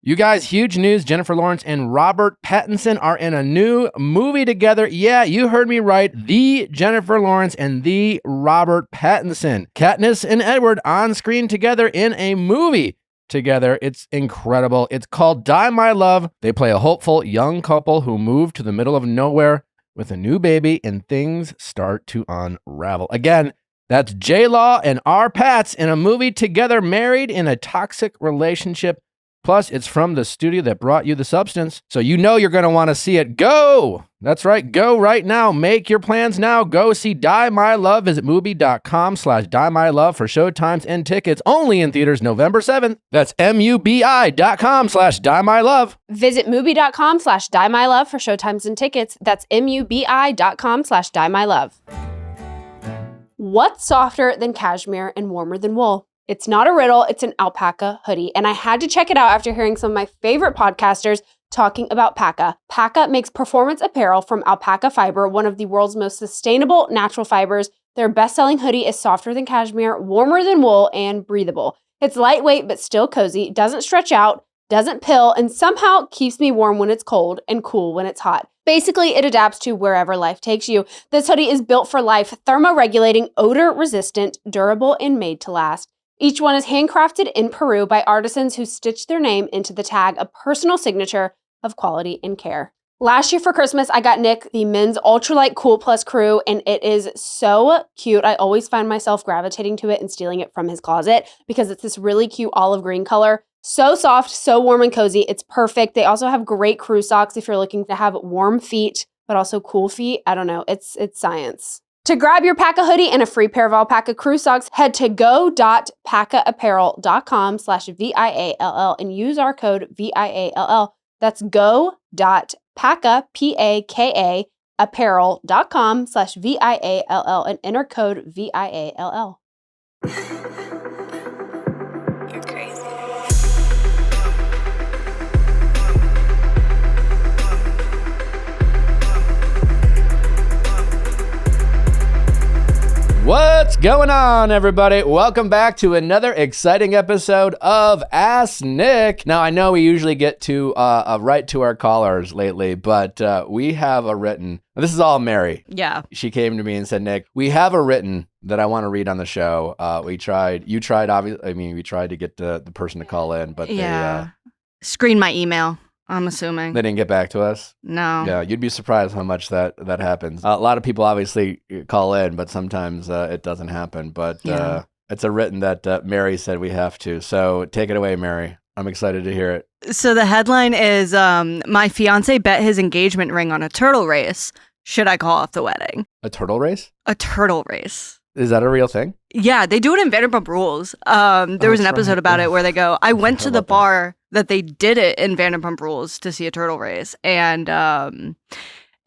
You guys, huge news. Jennifer Lawrence and Robert Pattinson are in a new movie together. Yeah, you heard me right. The Jennifer Lawrence and the Robert Pattinson. Katniss and Edward on screen together in a movie together. It's incredible. It's called Die My Love. They play a hopeful young couple who move to the middle of nowhere with a new baby and things start to unravel. Again, that's J-Law and R. Pats in a movie together, married in a toxic relationship. Plus, it's from the studio that brought you The Substance, so you know you're going to want to see it. Go! That's right, go right now. Make your plans now. Go see Die My Love. Visit Mubi.com/DieMyLove for showtimes and tickets. Only in theaters November 7th. That's MUBI.com/DieMyLove. Visit Mubi.com/DieMyLove for showtimes and tickets. That's MUBI.com/DieMyLove. What's softer than cashmere and warmer than wool? It's not a riddle, it's an alpaca hoodie. And I had to check it out after hearing some of my favorite podcasters talking about Paca. Paca makes performance apparel from alpaca fiber, one of the world's most sustainable natural fibers. Their best-selling hoodie is softer than cashmere, warmer than wool, and breathable. It's lightweight but still cozy, doesn't stretch out, doesn't pill, and somehow keeps me warm when it's cold and cool when it's hot. Basically, it adapts to wherever life takes you. This hoodie is built for life, thermoregulating, odor-resistant, durable, and made to last. Each one is handcrafted in Peru by artisans who stitch their name into the tag, a personal signature of quality and care. Last year for Christmas, I got Nick the men's ultralight Cool Plus crew, and it is so cute. I always find myself gravitating to it and stealing it from his closet because it's this really cute olive green color. So soft, so warm and cozy. It's perfect. They also have great crew socks if you're looking to have warm feet, but also cool feet. I don't know. It's science. To grab your Paca hoodie and a free pair of alpaca crew socks, head to go.pacaapparel.com/VIALL and use our code VIALL. That's go.paca, P-A-K-A, apparel.com/VIALL and enter code VIALL. You're crazy. What's going on, everybody? Welcome back to another exciting episode of Ask Nick. Now, I know we usually get to right to our callers lately, but we have a written. This is all Mary. Yeah. She came to me and said, Nick, we have a written that I want to read on the show. We tried to get the person to call in, but they screened my email. I'm assuming. They didn't get back to us? No. Yeah, you'd be surprised how much that happens. A lot of people obviously call in, but sometimes it doesn't happen. But it's a written that Mary said we have to. So take it away, Mary. I'm excited to hear it. So the headline is, my fiance bet his engagement ring on a turtle race. Should I call off the wedding? A turtle race? A turtle race. Is that a real thing? Yeah, they do it in Vanderpump Rules. There was an episode about it where they go, I went to the bar that they did it in Vanderpump Rules to see a turtle race. And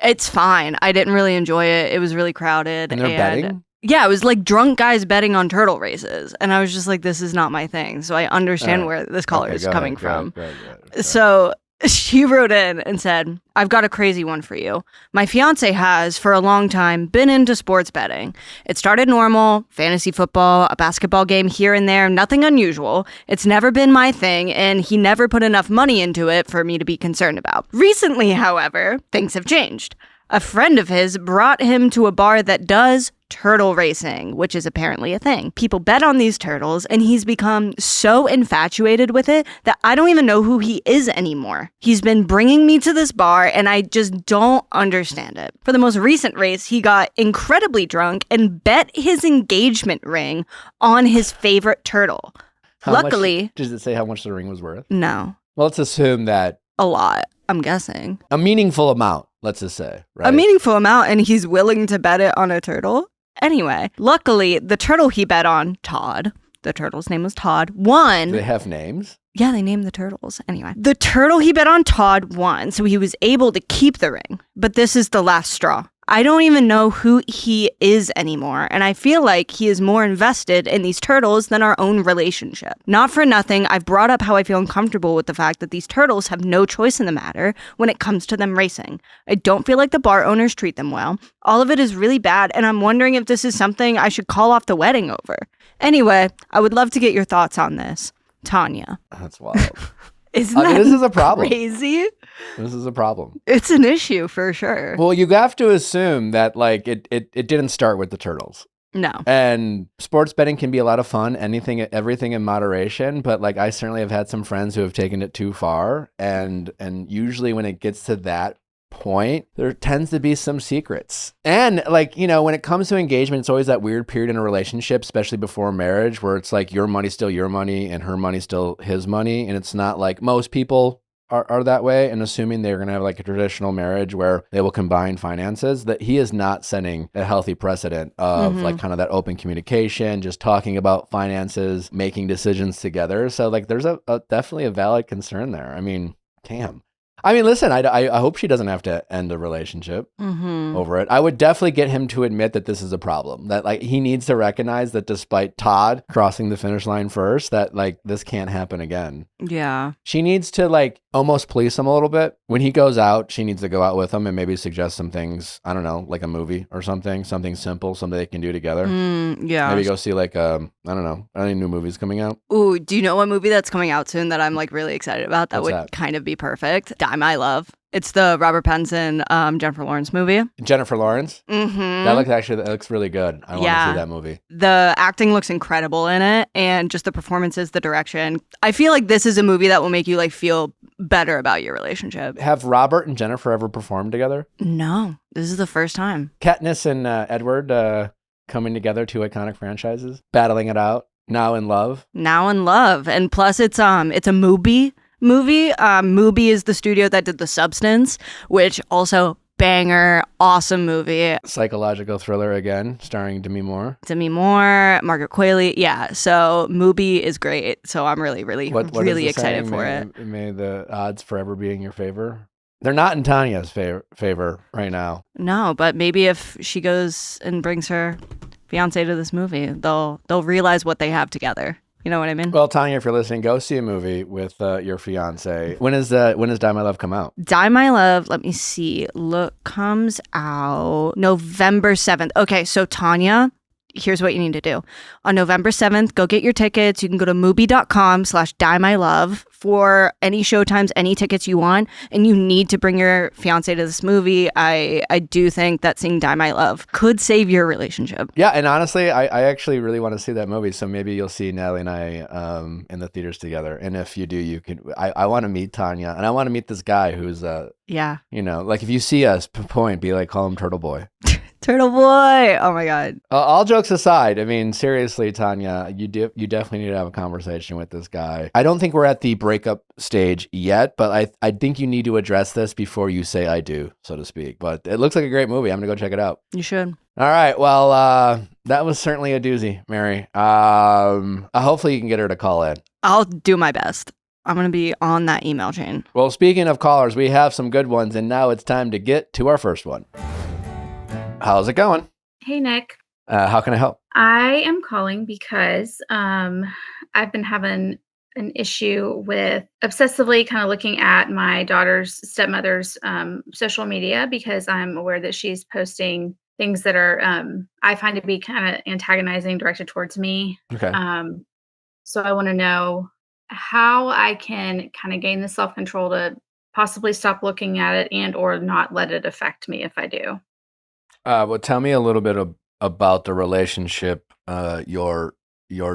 it's fine. I didn't really enjoy it. It was really crowded. And they're betting? Yeah, it was like drunk guys betting on turtle races. And I was just like, this is not my thing. So I understand where this caller is coming from. So she wrote in and said, I've got a crazy one for you. My fiance has, for a long time, been into sports betting. It started normal, fantasy football, a basketball game here and there, nothing unusual. It's never been my thing, and he never put enough money into it for me to be concerned about. Recently, however, things have changed. A friend of his brought him to a bar that does turtle racing, which is apparently a thing. People bet on these turtles, and he's become so infatuated with it that I don't even know who he is anymore. He's been bringing me to this bar, and I just don't understand it. For the most recent race, he got incredibly drunk and bet his engagement ring on his favorite turtle. Luckily... Does it say how much the ring was worth? No. Well, let's assume that... A lot, I'm guessing. A meaningful amount. Let's just say, right? A meaningful amount, and he's willing to bet it on a turtle? Anyway, luckily, the turtle he bet on, Todd, the turtle's name was Todd, won. Do they have names? Yeah, they named the turtles. Anyway, the turtle he bet on, Todd, won, so he was able to keep the ring. But this is the last straw. I don't even know who he is anymore, and I feel like he is more invested in these turtles than our own relationship. Not for nothing, I've brought up how I feel uncomfortable with the fact that these turtles have no choice in the matter when it comes to them racing. I don't feel like the bar owners treat them well. All of it is really bad, and I'm wondering if this is something I should call off the wedding over. Anyway, I would love to get your thoughts on this. Tanya. That's wild. Isn't that this is a problem. Crazy? This is a problem. It's an issue for sure. Well, you have to assume that like it didn't start with the turtles. No. And sports betting can be a lot of fun, everything in moderation, but like I certainly have had some friends who have taken it too far, and usually when it gets to that point, there tends to be some secrets. And like, when it comes to engagement, it's always that weird period in a relationship, especially before marriage, where it's like your money's still your money and her money's still his money, and it's not like most people are that way, and assuming they're going to have like a traditional marriage where they will combine finances, that he is not setting a healthy precedent of like kind of that open communication, just talking about finances, making decisions together. So like there's a definitely a valid concern there. I mean, damn. I mean, listen, I hope she doesn't have to end the relationship over it. I would definitely get him to admit that this is a problem, that like he needs to recognize that despite Todd crossing the finish line first, that like this can't happen again. Yeah. She needs to like almost police him a little bit. When he goes out, she needs to go out with him and maybe suggest some things, I don't know, like a movie or something simple, something they can do together. Yeah. Maybe go see like, I don't know, any new movies coming out? Ooh, do you know what movie that's coming out soon that I'm like really excited about? That would kind of be perfect. Die My Love. It's the Robert Pattinson, Jennifer Lawrence movie. Jennifer Lawrence? Mm-hmm. That looks really good. I want to see that movie. The acting looks incredible in it, and just the performances, the direction. I feel like this is a movie that will make you like feel better about your relationship. Have Robert and Jennifer ever performed together? No, this is the first time. Katniss and Edward coming together, two iconic franchises, battling it out. Now in Love. And plus it's a movie. Mubi is the studio that did The Substance, which also banger, awesome movie. Psychological thriller again, starring Demi Moore, Margaret Qualley. Yeah, so Mubi is great. So I'm really excited for it. May the odds forever be in your favor. They're not in Tanya's favor right now. No, but maybe if she goes and brings her fiance to this movie, they'll realize what they have together. You know what I mean? Well, Tanya, if you're listening, go see a movie with your fiance. When does Die My Love come out? Die My Love, let me see. Comes out November 7th. Okay, so Tanya, here's what you need to do. On November 7th, go get your tickets. You can go to mubi.com/diemylove for any showtimes, any tickets you want. And you need to bring your fiance to this movie. I do think that seeing Die My Love could save your relationship. Yeah, and honestly, I actually really want to see that movie. So maybe you'll see Natalie and I in the theaters together. And if you do, you can. I want to meet Tanya, and I want to meet this guy who's like if you see us, be like, call him Turtle Boy. Turtle Boy. Oh my God. All jokes aside, I mean, seriously, Tanya, you definitely need to have a conversation with this guy. I don't think we're at the breakup stage yet, but I think you need to address this before you say I do, so to speak. But it looks like a great movie. I'm going to go check it out. You should. All right. Well, that was certainly a doozy, Mary. Hopefully you can get her to call in. I'll do my best. I'm going to be on that email chain. Well, speaking of callers, we have some good ones, and now it's time to get to our first one. How's it going? Hey, Nick. How can I help? I am calling because I've been having an issue with obsessively kind of looking at my daughter's stepmother's social media, because I'm aware that she's posting things that are I find to be kind of antagonizing, directed towards me. Okay. So I want to know how I can kind of gain the self-control to possibly stop looking at it and or not let it affect me if I do. Well, tell me a little bit about the relationship your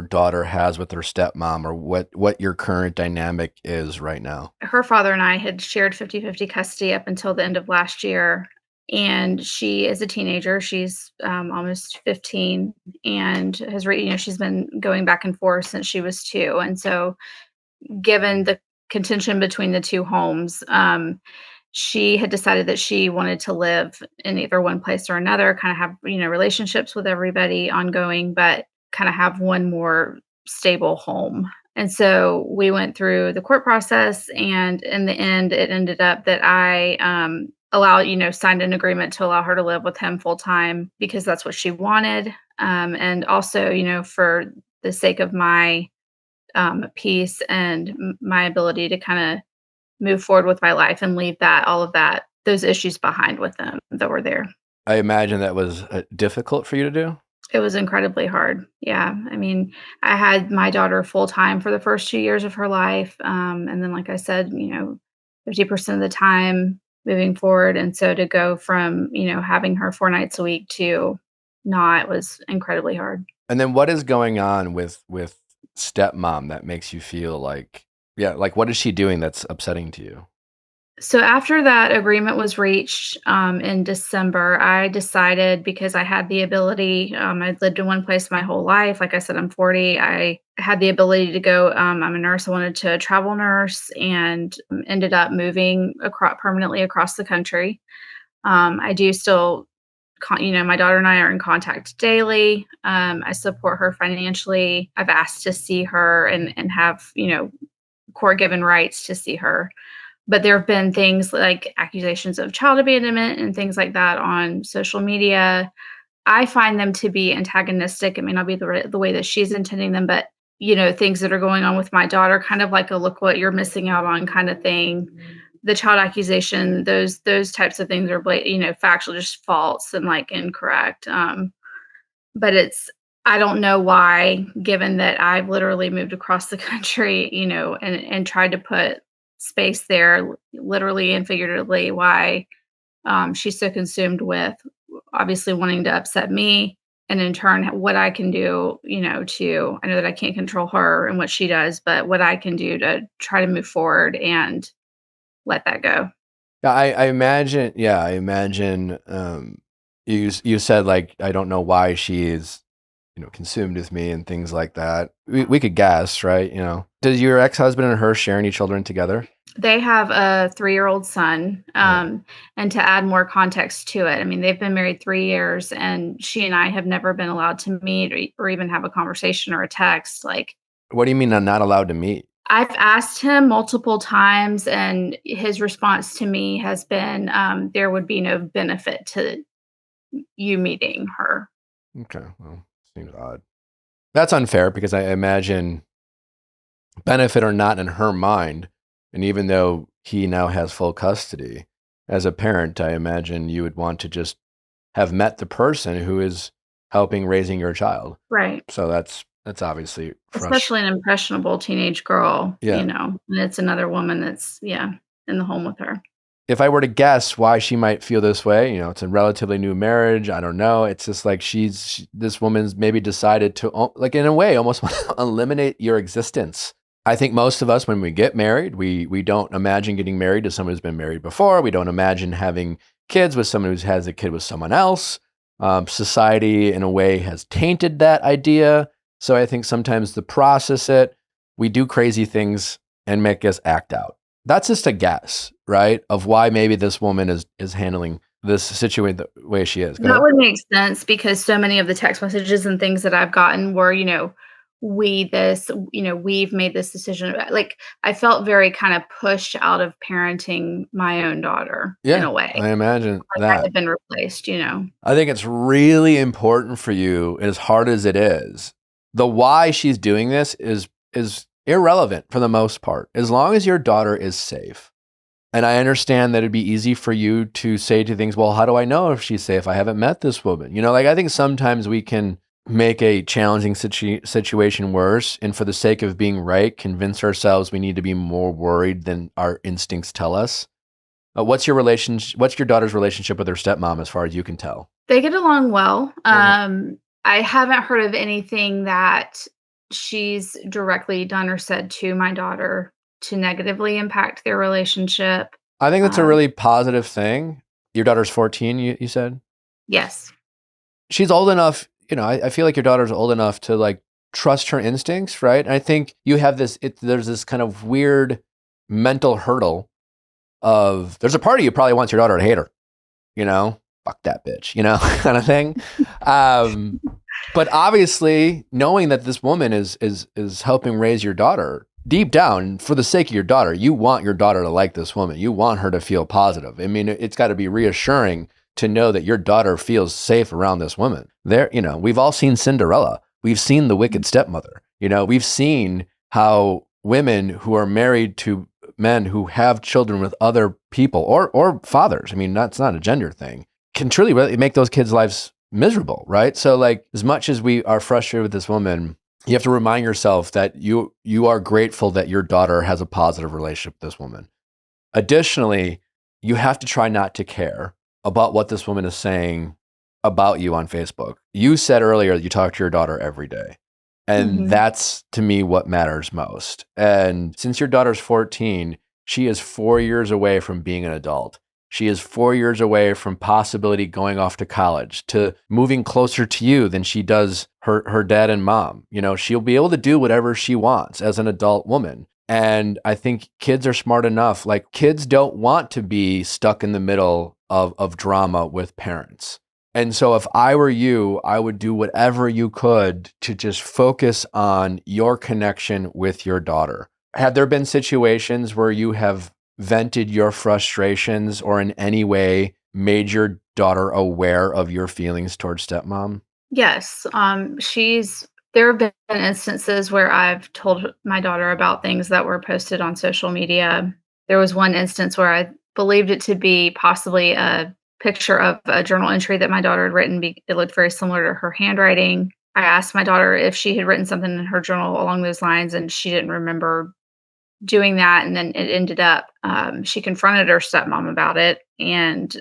daughter has with her stepmom, or what your current dynamic is right now. Her father and I had shared 50-50 custody up until the end of last year. And she is a teenager. She's almost 15 and has, she's been going back and forth since she was 2. And so given the contention between the two homes, she had decided that she wanted to live in either one place or another, kind of have, relationships with everybody ongoing, but kind of have one more stable home. And so we went through the court process, and in the end, it ended up that I signed an agreement to allow her to live with him full time because that's what she wanted. And also, for the sake of my peace and my ability to kind of move forward with my life and leave those issues behind with them that were there. I imagine that was difficult for you to do. It was incredibly hard. Yeah. I mean, I had my daughter full time for the first 2 years of her life. And then, like I said, 50% of the time moving forward. And so to go from, having her 4 nights a week to not was incredibly hard. And then what is going on with stepmom that makes you feel like, yeah, like what is she doing that's upsetting to you? So after that agreement was reached in December, I decided, because I had the ability, I'd lived in one place my whole life. Like I said, I'm 40. I had the ability to go. I'm a nurse. I wanted to travel nurse, and ended up moving permanently across the country. I do still, my daughter and I are in contact daily. I support her financially. I've asked to see her and have, court given rights to see her. But there have been things like accusations of child abandonment and things like that on social media. I find them to be antagonistic. It may not be the way that she's intending them, but things that are going on with my daughter, kind of like a look what you're missing out on kind of thing. The child accusation, those types of things are factual, just false and like incorrect. But I don't know why, given that I've literally moved across the country, and tried to put space there, literally and figuratively, why she's so consumed with obviously wanting to upset me, and in turn what I can do, I know that I can't control her and what she does, but what I can do to try to move forward and let that go. I imagine. Yeah, I imagine. You said like I don't know why she is, consumed with me and things like that. We could guess, right? Does your ex-husband and her share any children together? They have a 3-year-old son. And to add more context to it, I mean, they've been married 3 years, and she and I have never been allowed to meet or even have a conversation or a text. Like, what do you mean I'm not allowed to meet? I've asked him multiple times, and his response to me has been, there would be no benefit to you meeting her. Okay, well, seems odd. That's unfair, because I imagine, benefit or not in her mind, and even though he now has full custody, as a parent, I imagine you would want to just have met the person who is helping raising your child. Right. So that's obviously especially an impressionable teenage girl, and it's another woman that's, in the home with her. If I were to guess why she might feel this way, it's a relatively new marriage. I don't know. It's just like this woman's maybe decided to, like, in a way, almost want to eliminate your existence. I think most of us, when we get married, we don't imagine getting married to someone who's been married before. We don't imagine having kids with someone who has a kid with someone else. Society, in a way, has tainted that idea. So I think sometimes to process it, we do crazy things and make us act out. That's just a guess, right? Of why maybe this woman is handling this situation the way she is. That would make sense, because so many of the text messages and things that I've gotten were, we've made this decision. Like, I felt very kind of pushed out of parenting my own daughter in a way. I imagine that I had been replaced, I think it's really important for you, as hard as it is. The why she's doing this is irrelevant for the most part, as long as your daughter is safe. And I understand that it'd be easy for you to say to things, well, how do I know if she's safe? I haven't met this woman. I think sometimes we can make a challenging situation worse, and for the sake of being right, convince ourselves we need to be more worried than our instincts tell us. What's your daughter's relationship with her stepmom, as far as you can tell? They get along well. I haven't heard of anything that she's directly done or said to my daughter to negatively impact their relationship. I think that's a really positive thing. Your daughter's 14, you said? Yes. She's old enough, I feel like your daughter's old enough to like trust her instincts, right? And I think you have there's this kind of weird mental hurdle of, there's a part of you probably wants your daughter to hate her, fuck that bitch, kind of thing. But obviously, knowing that this woman is helping raise your daughter, deep down, for the sake of your daughter, you want your daughter to like this woman. You want her to feel positive. I mean, it's got to be reassuring to know that your daughter feels safe around this woman. We've all seen Cinderella. We've seen The Wicked Stepmother. We've seen how women who are married to men who have children with other people or fathers, I mean, that's not a gender thing, can truly really make those kids' lives miserable, right? So like, as much as we are frustrated with this woman, you have to remind yourself that you are grateful that your daughter has a positive relationship with this woman. Additionally, you have to try not to care about what this woman is saying about you on Facebook. You said earlier that you talk to your daughter every day. And that's, to me, what matters most. And since your daughter's 14, she is 4 years away from being an adult. She is 4 years away from possibility going off to college, to moving closer to you than she does her dad and mom. You know, she'll be able to do whatever she wants as an adult woman. And I think kids are smart enough. Like, kids don't want to be stuck in the middle of drama with parents. And so if I were you, I would do whatever you could to just focus on your connection with your daughter. Have there been situations where you have vented your frustrations or in any way made your daughter aware of your feelings towards stepmom? Yes. There have been instances where I've told my daughter about things that were posted on social media. There was one instance where I believed it to be possibly a picture of a journal entry that my daughter had written. It looked very similar to her handwriting. I asked my daughter if she had written something in her journal along those lines, and she didn't remember doing that. And then it ended up, she confronted her stepmom about it. And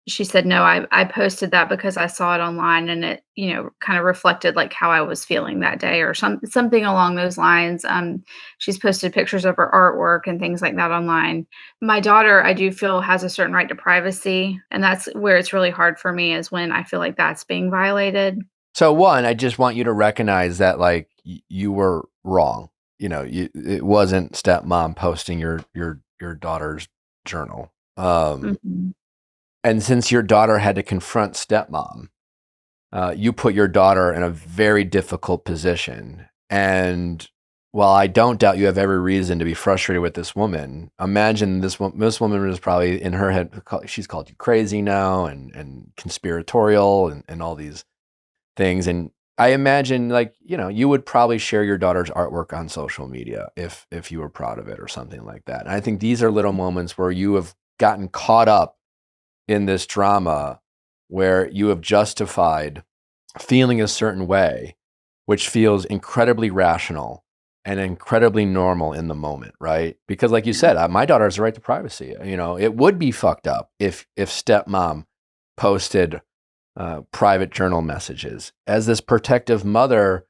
she said, no, I posted that because I saw it online, and it, kind of reflected like how I was feeling that day, or something along those lines. She's posted pictures of her artwork and things like that online. My daughter, I do feel, has a certain right to privacy. And that's where it's really hard for me, is when I feel like that's being violated. So one, I just want you to recognize that like you were wrong. It wasn't stepmom posting your daughter's journal. And since your daughter had to confront stepmom, you put your daughter in a very difficult position. And while I don't doubt you have every reason to be frustrated with this woman, imagine this woman is probably in her head, she's called you crazy now and conspiratorial and all these things. And I imagine you would probably share your daughter's artwork on social media if you were proud of it or something like that. And I think these are little moments where you have gotten caught up in this drama where you have justified feeling a certain way, which feels incredibly rational and incredibly normal in the moment, right? Because like you said, my daughter has a right to privacy. It would be fucked up if stepmom posted private journal messages. As this protective mother,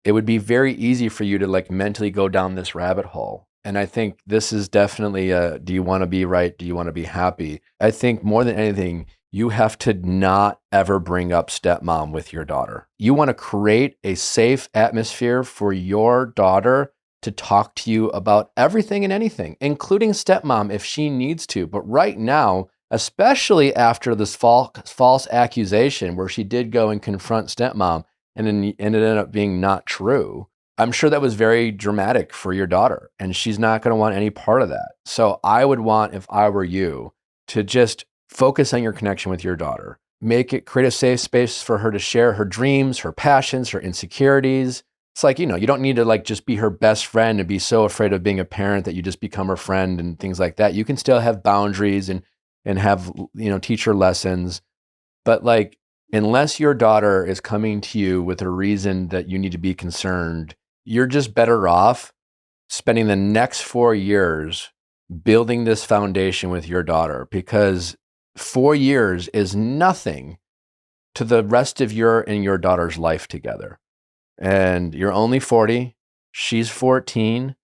it would be very easy for you to mentally go down this rabbit hole. And I think this is definitely do you want to be right? Do you want to be happy? I think more than anything, you have to not ever bring up stepmom with your daughter. You want to create a safe atmosphere for your daughter to talk to you about everything and anything, including stepmom if she needs to. But right now, especially after this false accusation where she did go and confront stepmom and it ended up being not true, I'm sure that was very dramatic for your daughter, and she's not going to want any part of that. So I would want, if I were you, to just focus on your connection with your daughter. Create a safe space for her to share her dreams, her passions, her insecurities. It's like, you don't need to just be her best friend and be so afraid of being a parent that you just become her friend and things like that. You can still have boundaries and have, teach her lessons. But unless your daughter is coming to you with a reason that you need to be concerned, you're just better off spending the next 4 years building this foundation with your daughter, because 4 years is nothing to the rest of your and your daughter's life together. And you're only 40, she's 14,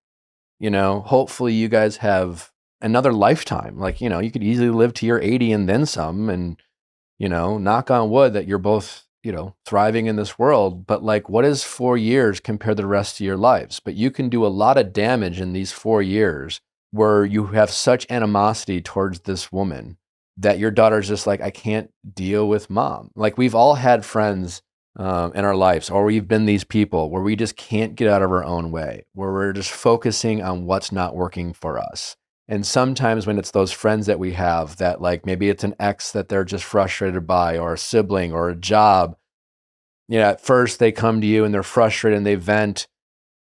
hopefully you guys have another lifetime. You could easily live to your 80 and then some, and, knock on wood that you're both, thriving in this world. But what is 4 years compared to the rest of your lives? But you can do a lot of damage in these 4 years where you have such animosity towards this woman that your daughter's just I can't deal with mom. We've all had friends in our lives, or we've been these people where we just can't get out of our own way, where we're just focusing on what's not working for us. And sometimes when it's those friends that we have that maybe it's an ex that they're just frustrated by, or a sibling, or a job, at first they come to you and they're frustrated and they vent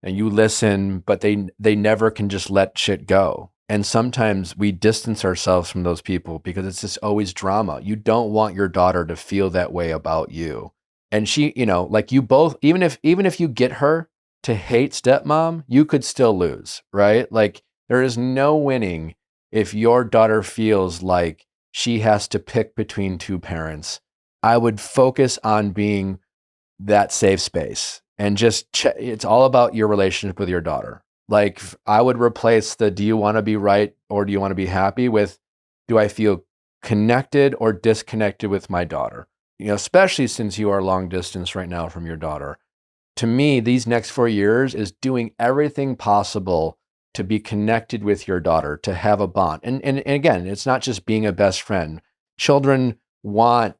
and you listen, but they never can just let shit go. And sometimes we distance ourselves from those people because it's just always drama. You don't want your daughter to feel that way about you. And she, like you both, even if you get her to hate stepmom, you could still lose, right? Like there is no winning if your daughter feels like she has to pick between two parents. I would focus on being that safe space and just it's all about your relationship with your daughter. Like I would replace the do you want to be right or do you want to be happy with do I feel connected or disconnected with my daughter? Especially since you are long distance right now from your daughter. To me, these next 4 years is doing everything possible to be connected with your daughter, to have a bond. And again, it's not just being a best friend. Children want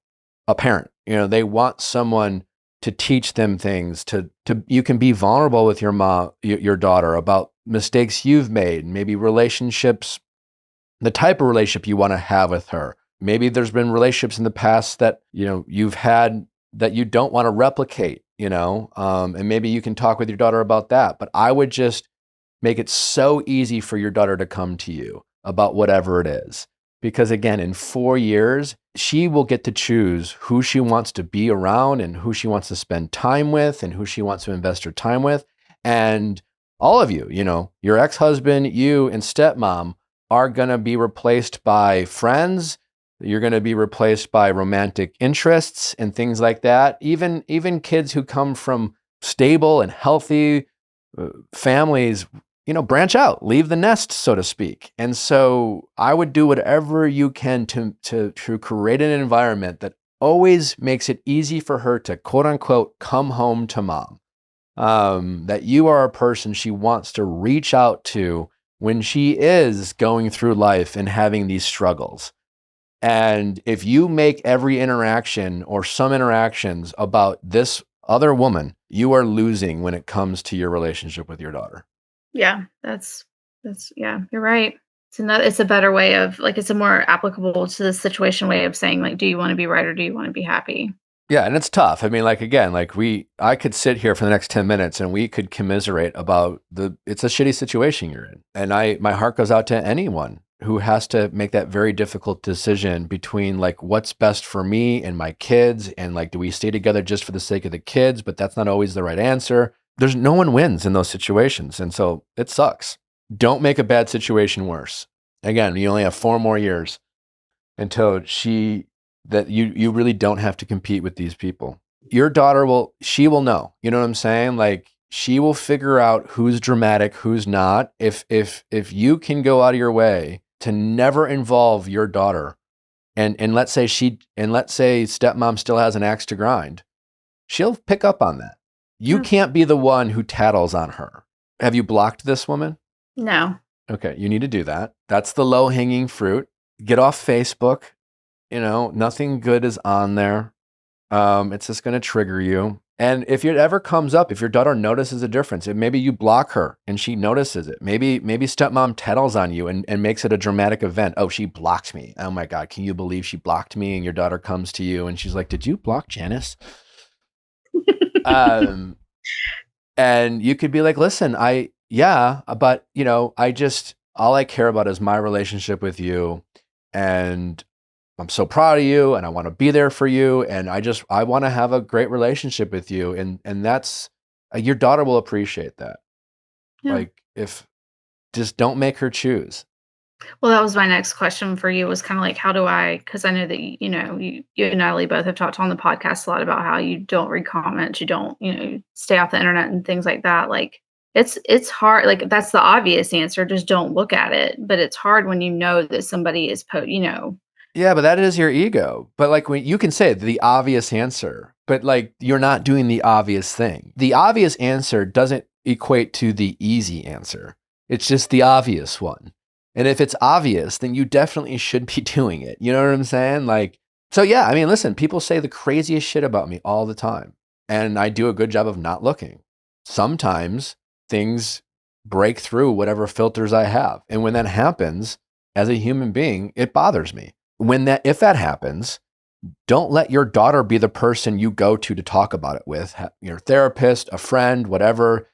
a parent. They want someone to teach them things, to you can be vulnerable with your mom, your daughter about mistakes you've made, maybe relationships, the type of relationship you want to have with her. Maybe there's been relationships in the past that, you've had that you don't want to replicate, and maybe you can talk with your daughter about that. But I would just make it so easy for your daughter to come to you about whatever it is. Because again, in 4 years, she will get to choose who she wants to be around and who she wants to spend time with and who she wants to invest her time with. And all of you, your ex-husband, you and stepmom are going to be replaced by friends. You're going to be replaced by romantic interests and things like that. Even kids who come from stable and healthy families, branch out, leave the nest, so to speak. And so I would do whatever you can to create an environment that always makes it easy for her to quote unquote come home to mom. That you are a person she wants to reach out to when she is going through life and having these struggles. And if you make every interaction or some interactions about this other woman, you are losing when it comes to your relationship with your daughter. Yeah, that's yeah, you're right. It's a better way of it's a more applicable to the situation way of saying do you want to be right or do you want to be happy? Yeah, and it's tough. I mean, again, I could sit here for the next 10 minutes and we could commiserate about it's a shitty situation you're in. And my heart goes out to anyone who has to make that very difficult decision between what's best for me and my kids and do we stay together just for the sake of the kids, but that's not always the right answer. There's no one wins in those situations. And so it sucks. Don't make a bad situation worse. Again, you only have 4 more years until you really don't have to compete with these people. Your daughter will know, you know what I'm saying? She will figure out who's dramatic, who's not. If you can go out of your way to never involve your daughter and let's say stepmom still has an axe to grind, she'll pick up on that. You can't be the one who tattles on her. Have you blocked this woman? No. Okay, you need to do that. That's the low-hanging fruit. Get off Facebook. Nothing good is on there. It's just going to trigger you. And if it ever comes up, if your daughter notices a difference, maybe you block her and she notices it. Maybe stepmom tattles on you and makes it a dramatic event. Oh, she blocked me. Oh my God, can you believe she blocked me? And your daughter comes to you and she's like, did you block Janice? And you could be like, listen, but all I care about is my relationship with you. And I'm so proud of you and I want to be there for you. And I want to have a great relationship with you. And that's, your daughter will appreciate that. Yeah. If just don't make her choose. Well, that was my next question for you was kind of how do because I know that, you and Natalie both have talked on the podcast a lot about how you don't read comments, you don't, stay off the internet and things like that. It's hard. That's the obvious answer. Just don't look at it. But it's hard when you know that somebody is, Yeah, but that is your ego. But when you can say the obvious answer, but you're not doing the obvious thing. The obvious answer doesn't equate to the easy answer. It's just the obvious one. And if it's obvious, then you definitely should be doing it. You know what I'm saying? So yeah, I mean, listen, people say the craziest shit about me all the time. And I do a good job of not looking. Sometimes things break through whatever filters I have. And when that happens, as a human being, it bothers me. If that happens, don't let your daughter be the person you go to talk about it with. Your therapist, a friend, whatever.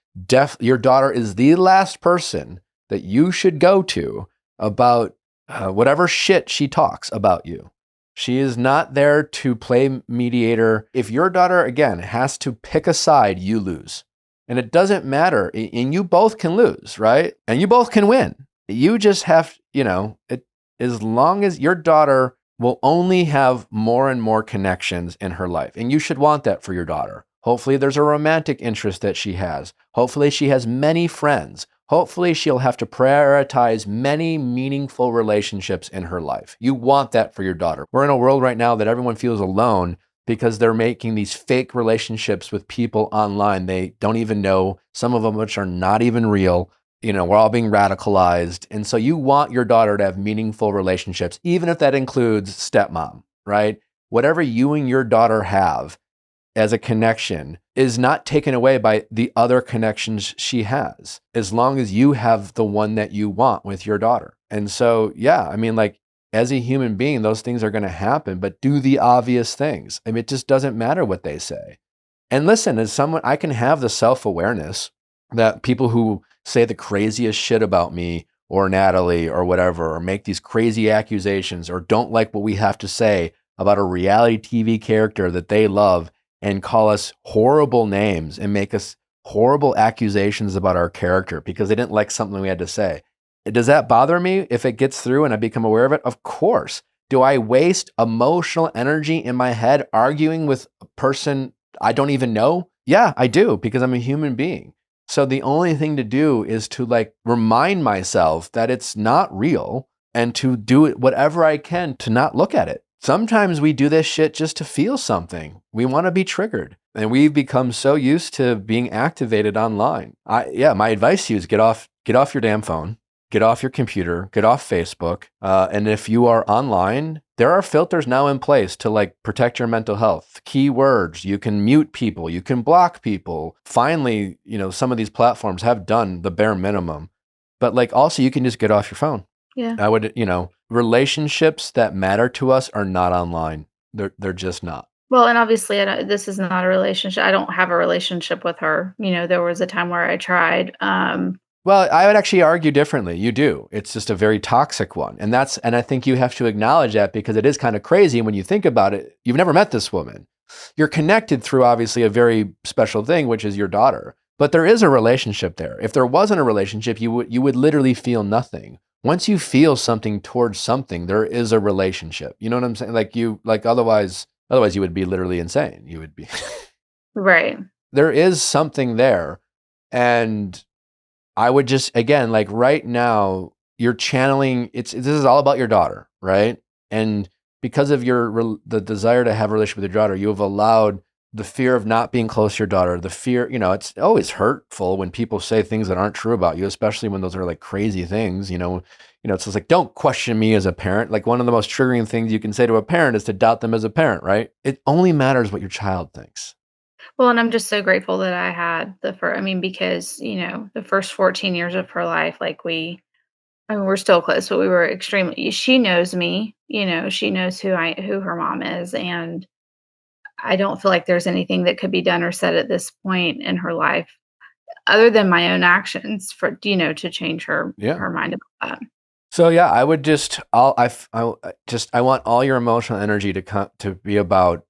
Your daughter is the last person that you should go to about whatever shit she talks about you. She is not there to play mediator. If your daughter, again, has to pick a side, you lose. And it doesn't matter. And you both can lose, right? And you both can win. You just have, as long as your daughter will only have more and more connections in her life. And you should want that for your daughter. Hopefully there's a romantic interest that she has. Hopefully she has many friends. Hopefully she'll have to prioritize many meaningful relationships in her life. You want that for your daughter. We're in a world right now that everyone feels alone because they're making these fake relationships with people online. They don't even know, some of them which are not even real. We're all being radicalized. And so you want your daughter to have meaningful relationships, even if that includes stepmom, right? Whatever you and your daughter have as a connection is not taken away by the other connections she has, as long as you have the one that you want with your daughter. And so, as a human being, those things are going to happen, but do the obvious things. It just doesn't matter what they say. And listen, as someone, I can have the self-awareness that people who say the craziest shit about me or Natalie or whatever, or make these crazy accusations or don't like what we have to say about a reality TV character that they love and call us horrible names and make us horrible accusations about our character because they didn't like something we had to say. Does that bother me if it gets through and I become aware of it? Of course. Do I waste emotional energy in my head arguing with a person I don't even know? Yeah, I do, because I'm a human being. So the only thing to do is to remind myself that it's not real and to do it whatever I can to not look at it. Sometimes we do this shit just to feel something. We want to be triggered. And we've become so used to being activated online. My advice to you is get off your damn phone. Get off your computer, get off Facebook. And if you are online, there are filters now in place to protect your mental health. Keywords, you can mute people, you can block people. Finally, some of these platforms have done the bare minimum. But also you can just get off your phone. Yeah. I would, relationships that matter to us are not online. They're just not. Well, and obviously this is not a relationship. I don't have a relationship with her. There was a time where I tried. Well, I would actually argue differently. You do. It's just a very toxic one. And I think you have to acknowledge that because it is kind of crazy when you think about it. You've never met this woman. You're connected through obviously a very special thing, which is your daughter. But there is a relationship there. If there wasn't a relationship, you would literally feel nothing. Once you feel something towards something, there is a relationship. You know what I'm saying? Otherwise you would be literally insane. You would be. Right. There is something there. And I would just, again, right now, you're channeling, this is all about your daughter, right? And because of the desire to have a relationship with your daughter, you have allowed the fear of not being close to your daughter, the fear, it's always hurtful when people say things that aren't true about you, especially when those are crazy things, it's just don't question me as a parent. One of the most triggering things you can say to a parent is to doubt them as a parent, right? It only matters what your child thinks. Well, and I'm just so grateful that I had because, the first 14 years of her life, we're still close, but we were she knows me, she knows who her mom is. And I don't feel like there's anything that could be done or said at this point in her life other than my own actions for, to change her mind about that. So yeah, I would I want all your emotional energy to be about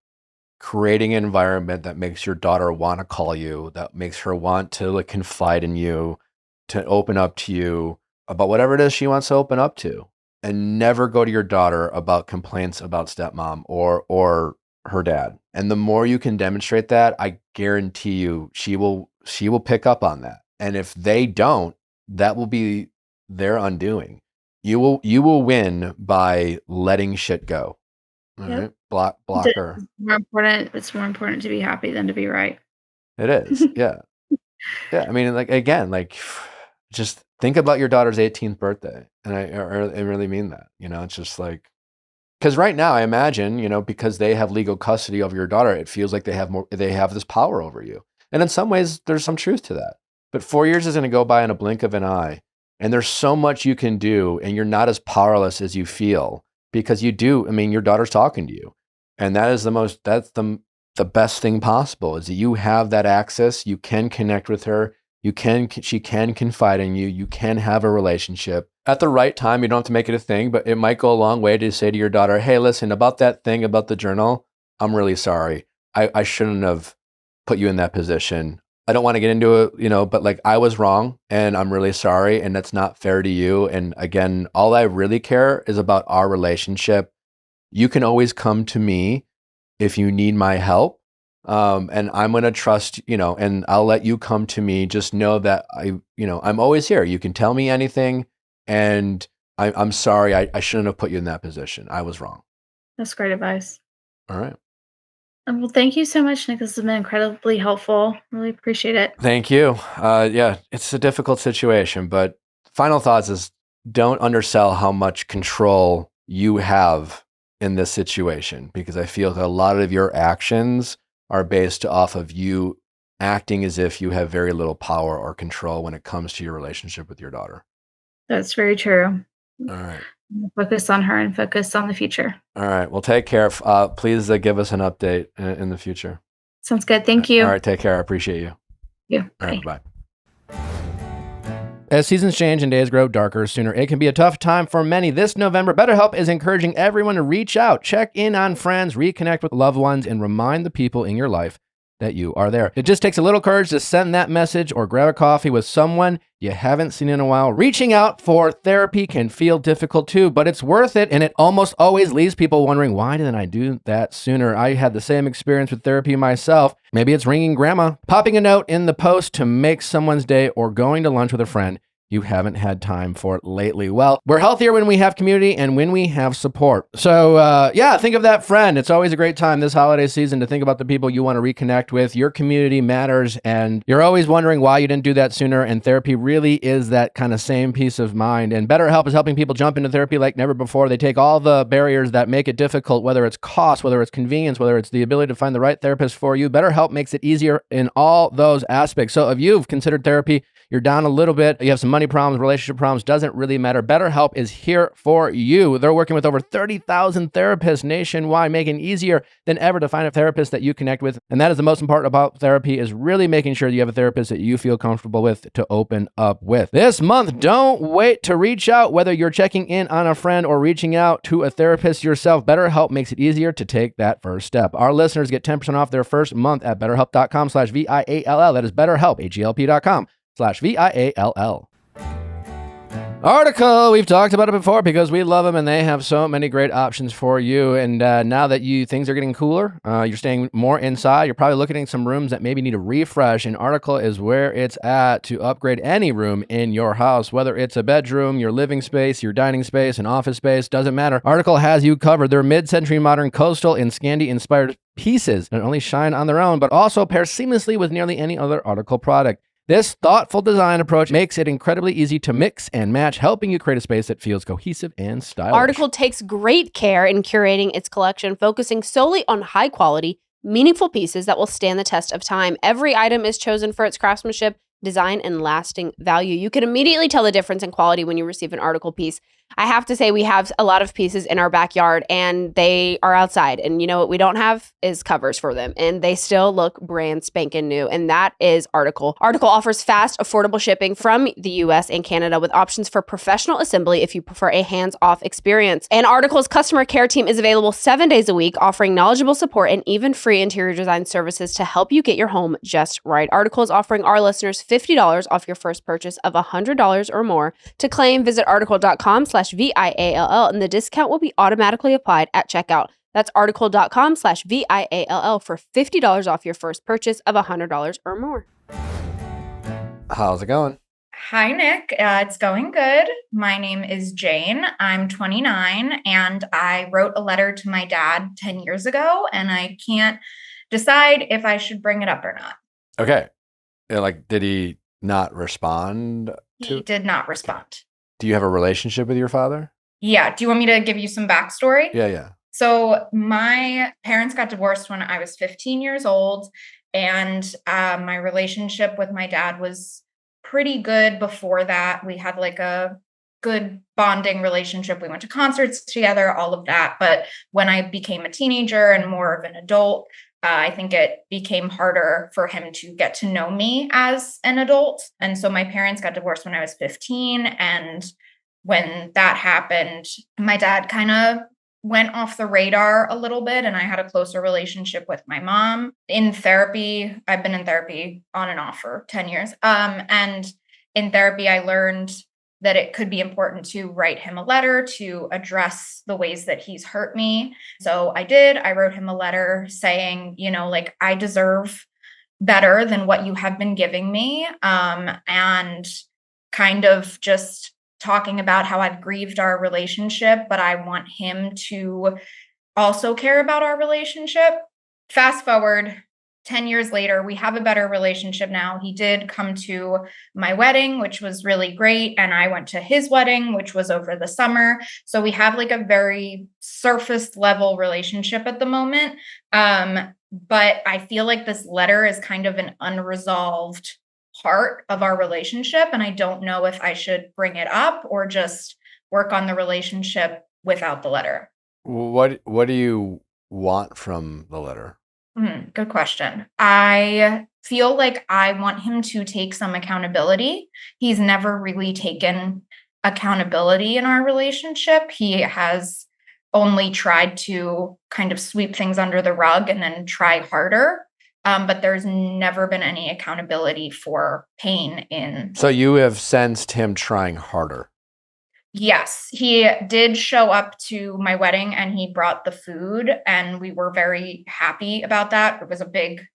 creating an environment that makes your daughter want to call you, that makes her want to confide in you, to open up to you about whatever it is she wants to open up to, and never go to your daughter about complaints about stepmom or her dad. And the more you can demonstrate that, I guarantee you she will pick up on that. And if they don't, that will be their undoing. You will win by letting shit go. All right? Block her. It's more important to be happy than to be right. It is. Yeah. Yeah. Again, just think about your daughter's 18th birthday. And I really mean that. It's just because right now I imagine, because they have legal custody over your daughter, it feels like they have this power over you. And in some ways there's some truth to that. But 4 years is going to go by in a blink of an eye. And there's so much you can do, and you're not as powerless as you feel, because you do. Your daughter's talking to you. And that's the best thing possible, is that you have that access. You can connect with her. She can confide in you. You can have a relationship. At the right time, you don't have to make it a thing, but it might go a long way to say to your daughter, hey, listen, about that thing about the journal, I'm really sorry. I shouldn't have put you in that position. I don't want to get into it, but like I was wrong and I'm really sorry and that's not fair to you. And again, all I really care is about our relationship. You can always come to me if you need my help. And I'm going to trust, and I'll let you come to me. Just know that I'm always here. You can tell me anything. And I'm sorry. I shouldn't have put you in that position. I was wrong. That's great advice. All right. Well, thank you so much, Nick. This has been incredibly helpful. Really appreciate it. Thank you. Yeah, it's a difficult situation, but final thoughts is don't undersell how much control you have in this situation, because I feel that a lot of your actions are based off of you acting as if you have very little power or control when it comes to your relationship with your daughter. That's very true. All right. Focus on her and focus on the future. All right. Well, take care. Please give us an update in the future. Sounds good. Thank you. All right. Take care. I appreciate you. Yeah. All right. Bye. As seasons change and days grow darker sooner, it can be a tough time for many. This November, BetterHelp is encouraging everyone to reach out, check in on friends, reconnect with loved ones, and remind the people in your life that you are there. It just takes a little courage to send that message or grab a coffee with someone you haven't seen in a while. Reaching out for therapy can feel difficult too, but it's worth it, and it almost always leaves people wondering, why didn't I do that sooner? I had the same experience with therapy myself. Maybe it's ringing grandma, popping a note in the post to make someone's day, or going to lunch with a friend you haven't had time for lately. Well, we're healthier when we have community and when we have support. So think of that friend. It's always a great time this holiday season to think about the people you want to reconnect with. Your community matters, and you're always wondering why you didn't do that sooner. And therapy really is that kind of same peace of mind. And BetterHelp is helping people jump into therapy like never before. They take all the barriers that make it difficult, whether it's cost, whether it's convenience, whether it's the ability to find the right therapist for you. BetterHelp makes it easier in all those aspects. So if you've considered therapy, you're down a little bit, you have some money problems, relationship problems, doesn't really matter. BetterHelp is here for you. They're working with over 30,000 therapists nationwide, making it easier than ever to find a therapist that you connect with. And that is the most important about therapy, is really making sure you have a therapist that you feel comfortable with to open up with. This month, don't wait to reach out. Whether you're checking in on a friend or reaching out to a therapist yourself, BetterHelp makes it easier to take that first step. Our listeners get 10% off their first month at betterhelp.com/VIALL. That is BetterHelp, HELP.com/VIALL. Article, we've talked about it before because we love them and they have so many great options for you. And now that things are getting cooler, you're staying more inside, you're probably looking at some rooms that maybe need a refresh. And Article is where it's at to upgrade any room in your house, whether it's a bedroom, your living space, your dining space, an office space, doesn't matter. Article has you covered. Their mid-century modern coastal and Scandi-inspired pieces not only shine on their own, but also pair seamlessly with nearly any other Article product. This thoughtful design approach makes it incredibly easy to mix and match, helping you create a space that feels cohesive and stylish. Article takes great care in curating its collection, focusing solely on high quality, meaningful pieces that will stand the test of time. Every item is chosen for its craftsmanship, design, and lasting value. You can immediately tell the difference in quality when you receive an Article piece. I have to say, we have a lot of pieces in our backyard and they are outside. And you know what we don't have is covers for them. And they still look brand spanking new. And that is Article. Article offers fast, affordable shipping from the US and Canada with options for professional assembly if you prefer a hands-off experience. And Article's customer care team is available 7 days a week, offering knowledgeable support and even free interior design services to help you get your home just right. Article is offering our listeners $50 off your first purchase of $100 or more. To claim, visit article.com/VIALL, and the discount will be automatically applied at checkout. That's article.com/VIALL for $50 off your first purchase of $100 or more. How's it going? Hi, Nick. It's going good. My name is Jane. I'm 29, and I wrote a letter to my dad 10 years ago, and I can't decide if I should bring it up or not. Okay. Did he not respond? He did not respond. Do you have a relationship with your father? Yeah. Do you want me to give you some backstory? Yeah. So my parents got divorced when I was 15 years old, and my relationship with my dad was pretty good before that. We had a good bonding relationship. We went to concerts together, all of that. But when I became a teenager and more of an adult, I think it became harder for him to get to know me as an adult. And so my parents got divorced when I was 15. And when that happened, my dad kind of went off the radar a little bit, and I had a closer relationship with my mom. In therapy, I've been in therapy on and off for 10 years. And in therapy, I learned that it could be important to write him a letter to address the ways that he's hurt me. So I did. I wrote him a letter saying, like, I deserve better than what you have been giving me. And kind of just talking about how I've grieved our relationship, but I want him to also care about our relationship. Fast forward 10 years later, we have a better relationship now. He did come to my wedding, which was really great. And I went to his wedding, which was over the summer. So we have like a very surface level relationship at the moment. But I feel like this letter is kind of an unresolved part of our relationship. And I don't know if I should bring it up or just work on the relationship without the letter. What do you want from the letter? Good question. I feel like I want him to take some accountability. He's never really taken accountability in our relationship. He has only tried to kind of sweep things under the rug and then try harder. But there's never been any accountability for pain in. So you have sensed him trying harder? Yes, he did show up to my wedding and he brought the food, and we were very happy about that. It was a big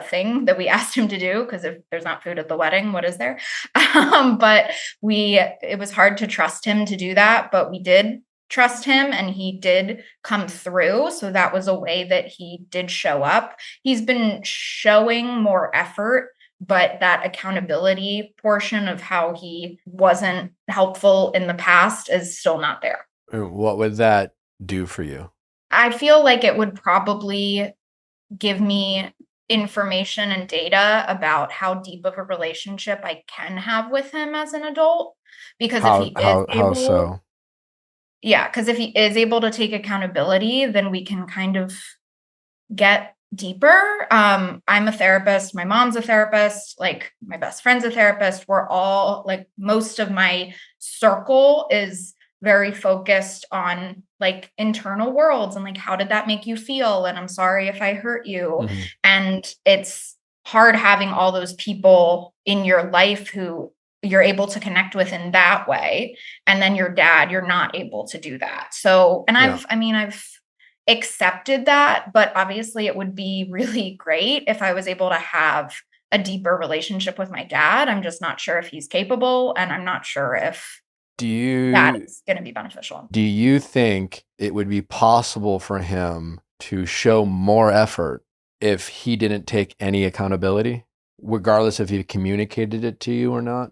thing that we asked him to do, because if there's not food at the wedding, what is there? But it was hard to trust him to do that, but we did trust him and he did come through. So that was a way that he did show up. He's been showing more effort, but that accountability portion of how he wasn't helpful in the past is still not there. What would that do for you? I feel like it would probably give me information and data about how deep of a relationship I can have with him as an adult. Because if he is able, how so? Yeah, because if he is able to take accountability, then we can kind of get deeper. I'm a therapist. My mom's a therapist. Like, my best friend's a therapist. We're all, like, most of my circle is very focused on like internal worlds and like, how did that make you feel? And I'm sorry if I hurt you. Mm-hmm. And it's hard having all those people in your life who you're able to connect with in that way. And then your dad, you're not able to do that. So, and I've accepted that, but obviously it would be really great if I was able to have a deeper relationship with my dad. I'm just not sure if he's capable, and I'm not sure if that is going to be beneficial. Do you think it would be possible for him to show more effort if he didn't take any accountability, regardless if he communicated it to you or not?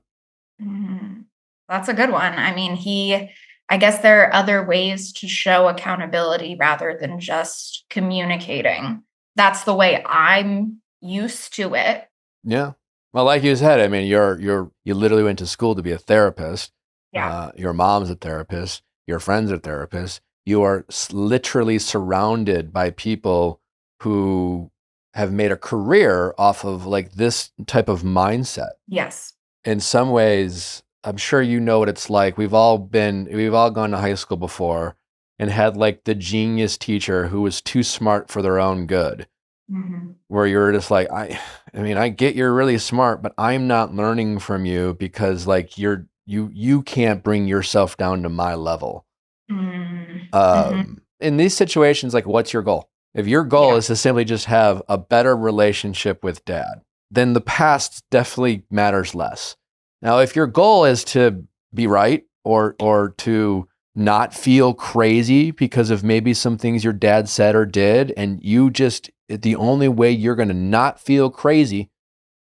That's a good one. I mean, I guess there are other ways to show accountability rather than just communicating. That's the way I'm used to it. Yeah. Well, like you said, I mean, you literally went to school to be a therapist. Yeah. Your mom's a therapist. Your friend's a therapist. You are literally surrounded by people who have made a career off of like this type of mindset. Yes. In some ways, I'm sure you know what it's like. We've all gone to high school before and had like the genius teacher who was too smart for their own good. Mm-hmm. Where you're just like, I mean, I get you're really smart, but I'm not learning from you because like you can't bring yourself down to my level. Mm-hmm. In these situations, like, what's your goal? If your goal is to simply just have a better relationship with dad, then the past definitely matters less. Now, if your goal is to be right or to not feel crazy because of maybe some things your dad said or did, and the only way you're going to not feel crazy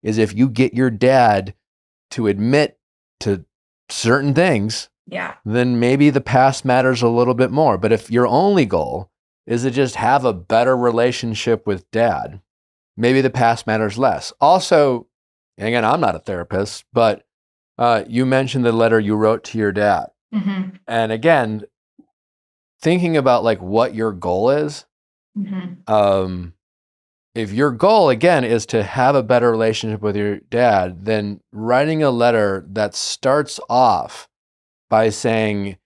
is if you get your dad to admit to certain things, then maybe the past matters a little bit more. But if your only goal is to just have a better relationship with dad, maybe the past matters less. Also, and again, I'm not a therapist, but you mentioned the letter you wrote to your dad. Mm-hmm. And again, thinking about like what your goal is, if your goal, again, is to have a better relationship with your dad, then writing a letter that starts off by saying,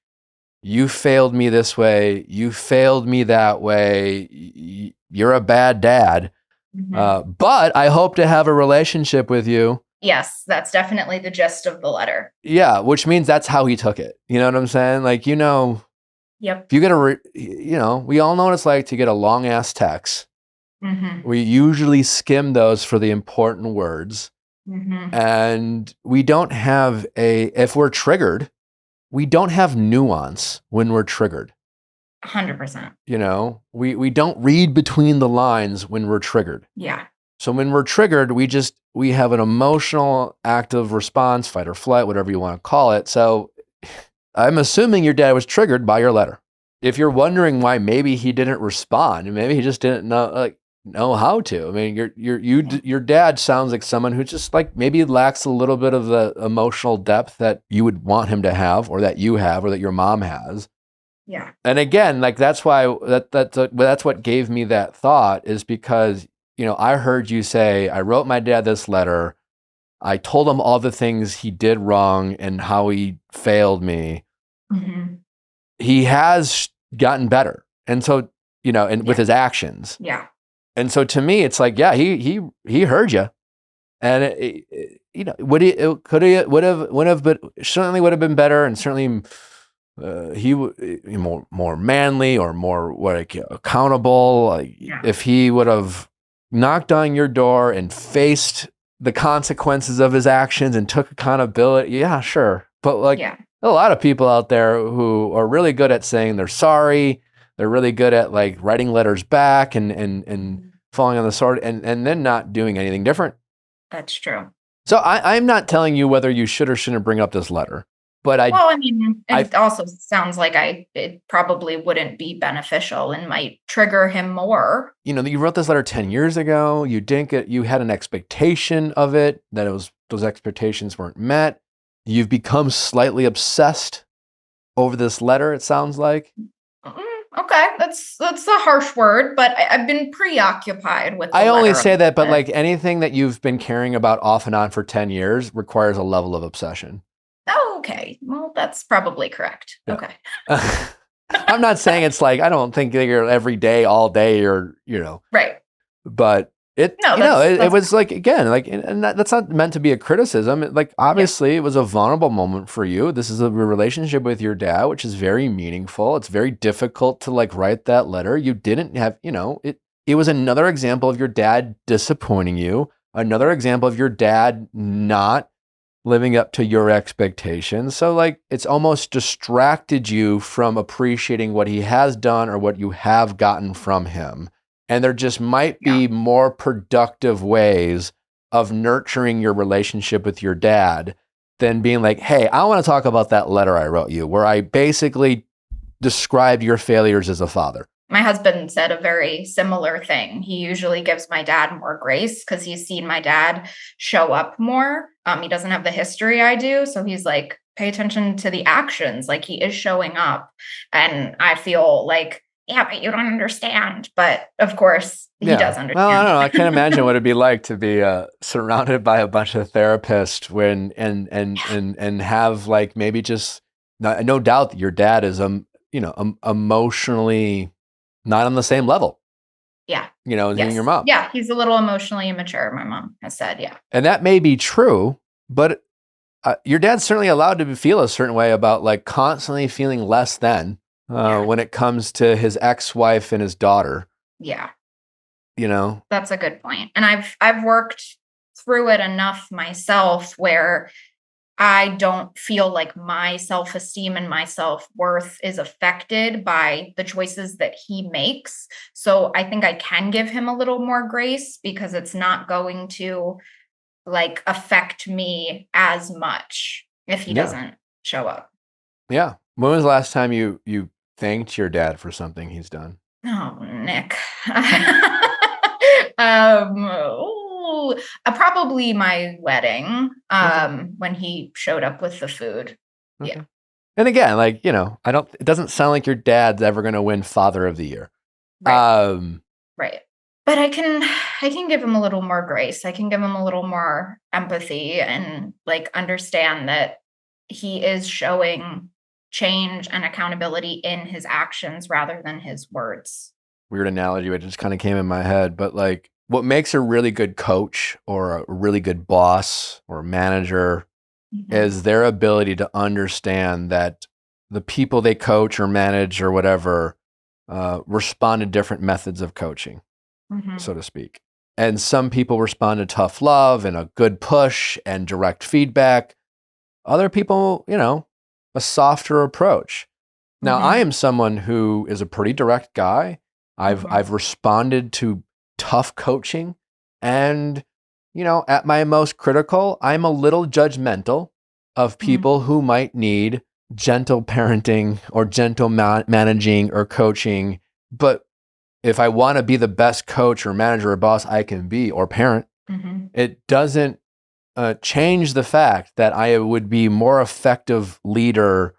you failed me this way, you failed me that way, you're a bad dad, but I hope to have a relationship with you. Yes, that's definitely the gist of the letter. Yeah, which means that's how he took it. You know what I'm saying? Like, you know, Yep. if you get we all know what it's like to get a long ass text. We usually skim those for the important words. And we don't have if we're triggered, we don't have nuance when we're triggered. 100%. You know, we don't read between the lines when we're triggered. Yeah. So when we're triggered, we have an emotional active response, fight or flight, whatever you want to call it. So I'm assuming your dad was triggered by your letter. If you're wondering why maybe he didn't respond, maybe he just didn't know how to. I mean, your dad sounds like someone who just like maybe lacks a little bit of the emotional depth that you would want him to have, or that you have, or that your mom has. Yeah. And again, like that's why that's what gave me that thought, is because, you know, I heard you say, I wrote my dad this letter. I told him all the things he did wrong and how he failed me. He has gotten better. And so, you know, and with his actions. Yeah. And so to me, it's like, yeah, he heard you. And you know, would have been better, and certainly he more manly or more accountable. If he would have knocked on your door and faced the consequences of his actions and took accountability, yeah, sure. But a lot of people out there who are really good at saying they're sorry. They're really good at like writing letters back and falling on the sword and then not doing anything different. That's true. So I'm not telling you whether you should or shouldn't bring up this letter. But it also sounds like it probably wouldn't be beneficial and might trigger him more. You know, you wrote this letter 10 years ago. You had an expectation of it, that those expectations weren't met. You've become slightly obsessed over this letter, it sounds like. Okay, that's a harsh word, but I've been preoccupied with the I only say that, but like anything that you've been caring about off and on for 10 years requires a level of obsession. Oh, okay. Well, that's probably correct. Yeah. Okay. I'm not saying it's like, I don't think you're every day, all day, or, you know. Right. But it was like, again, like, and that's not meant to be a criticism. Like, obviously, it was a vulnerable moment for you. This is a relationship with your dad, which is very meaningful. It's very difficult to like write that letter. You didn't have, you know, it was another example of your dad disappointing you. Another example of your dad not living up to your expectations. So like it's almost distracted you from appreciating what he has done or what you have gotten from him. And there just might be more productive ways of nurturing your relationship with your dad than being like, hey, I want to talk about that letter I wrote you where I basically described your failures as a father. My husband said a very similar thing. He usually gives my dad more grace because he's seen my dad show up more. He doesn't have the history I do. So he's like, pay attention to the actions. Like he is showing up. And I feel like, yeah, but you don't understand. But of course, he does understand. Well, I don't know. I can't imagine what it'd be like to be surrounded by a bunch of therapists and have like maybe just no doubt that your dad is emotionally not on the same level. Yeah. You know, as you and your mom. Yeah, he's a little emotionally immature, my mom has said, yeah. And that may be true, but your dad's certainly allowed to feel a certain way about like constantly feeling less than when it comes to his ex-wife and his daughter. Yeah. You know? That's a good point. And I've worked through it enough myself where I don't feel like my self-esteem and my self-worth is affected by the choices that he makes. So I think I can give him a little more grace because it's not going to like affect me as much if he doesn't show up. Yeah. When was the last time you thanked your dad for something he's done? Oh, Nick. Probably my wedding, when he showed up with the food. Okay. Yeah. And again, like, you know, it doesn't sound like your dad's ever going to win Father of the Year. Right. Right. But I can give him a little more grace. I can give him a little more empathy and like understand that he is showing change and accountability in his actions rather than his words. Weird analogy, it just kind of came in my head, but like what makes a really good coach or a really good boss or manager is their ability to understand that the people they coach or manage or whatever respond to different methods of coaching, so to speak. And some people respond to tough love and a good push and direct feedback. Other people, a softer approach. Now, I am someone who is a pretty direct guy. I've responded to tough coaching, and at my most critical, I'm a little judgmental of people who might need gentle parenting or gentle managing or coaching. But if I want to be the best coach or manager or boss I can be or parent, it doesn't change the fact that I would be more effective leader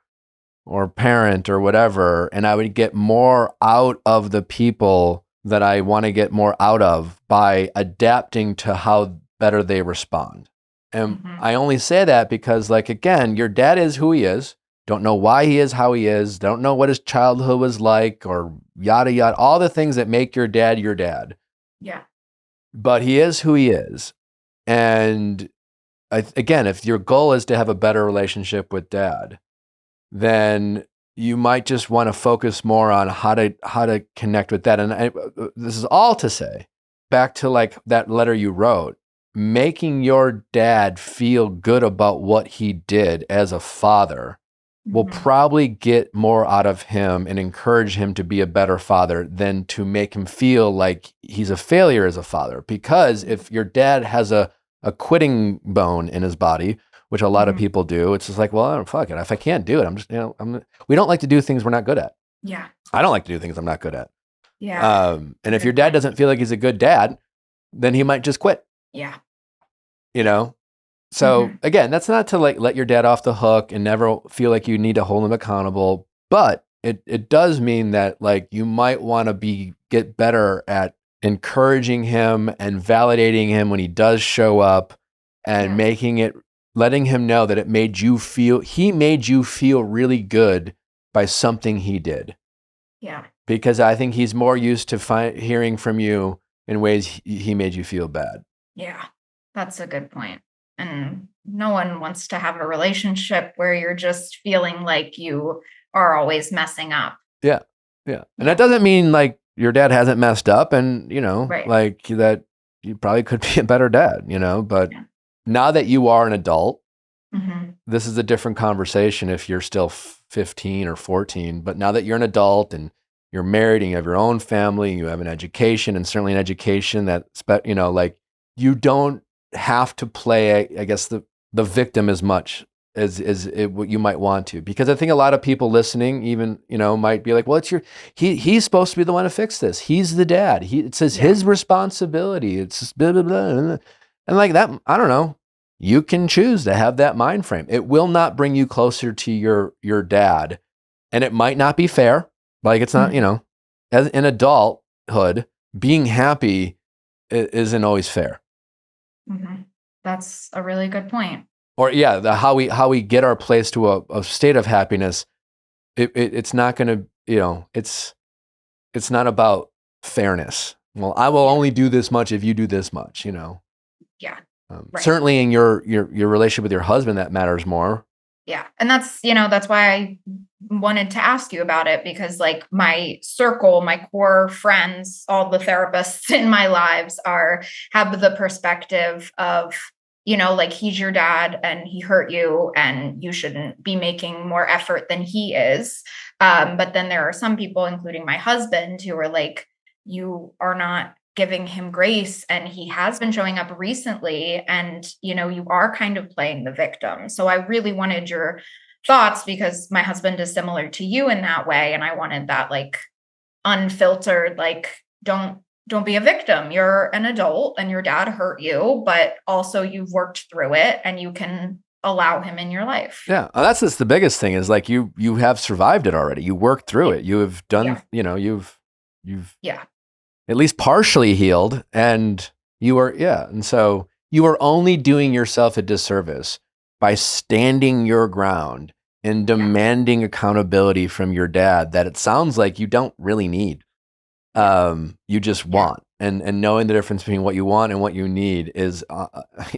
or parent or whatever, and I would get more out of the people that I want to get more out of by adapting to how better they respond. And I only say that because, like, again, your dad is who he is. Don't know why he is how he is. Don't know what his childhood was like or yada, yada, all the things that make your dad your dad. Yeah. But he is who he is. And again, if your goal is to have a better relationship with dad, then you might just want to focus more on how to connect with that. And this is all to say, back to like that letter you wrote, making your dad feel good about what he did as a father will probably get more out of him and encourage him to be a better father than to make him feel like he's a failure as a father. Because if your dad has a quitting bone in his body, which a lot of people do, it's just like, well, I don't fuck it. If I can't do it, I'm just, we don't like to do things we're not good at. Yeah. I don't like to do things I'm not good at. Yeah. And if your dad doesn't feel like he's a good dad, then he might just quit. Yeah. So again, that's not to like let your dad off the hook and never feel like you need to hold him accountable, but it does mean that like you might want to get better at encouraging him and validating him when he does show up and letting him know that he made you feel really good by something he did. Yeah. Because I think he's more used to hearing from you in ways he made you feel bad. Yeah. That's a good point. And no one wants to have a relationship where you're just feeling like you are always messing up. Yeah. Yeah. And that doesn't mean like your dad hasn't messed up and, like that you probably could be a better dad, but now that you are an adult, this is a different conversation if you're still 15 or 14, but now that you're an adult and you're married and you have your own family, and you have an education, and certainly an education that, like you don't have to play, I guess, the victim as much as what you might want to, because I think a lot of people listening even, might be like, well, he's supposed to be the one to fix this. He's the dad. It says his responsibility. It's blah, blah, blah. And like that, I don't know. You can choose to have that mind frame. It will not bring you closer to your dad. And it might not be fair. Like it's not, as in adulthood, being happy isn't always fair. That's a really good point. Or how we get our place to a state of happiness. It's not going to, it's not about fairness. Well, I will only do this much if you do this much, Yeah. Certainly in your relationship with your husband, that matters more. Yeah. And that's why I wanted to ask you about it, because like my circle, my core friends, all the therapists in my lives have the perspective of, like he's your dad and he hurt you and you shouldn't be making more effort than he is. But then there are some people, including my husband, who are like, you are not giving him grace and he has been showing up recently and, you are kind of playing the victim. So I really wanted your thoughts because my husband is similar to you in that way. And I wanted that like unfiltered, like, don't be a victim. You're an adult and your dad hurt you, but also you've worked through it and you can allow him in your life. Yeah. That's just the biggest thing is like you have survived it already. You worked through it. You have done, you've at least partially healed, and and so you are only doing yourself a disservice by standing your ground and demanding accountability from your dad that it sounds like you don't really need. You just want, and knowing the difference between what you want and what you need is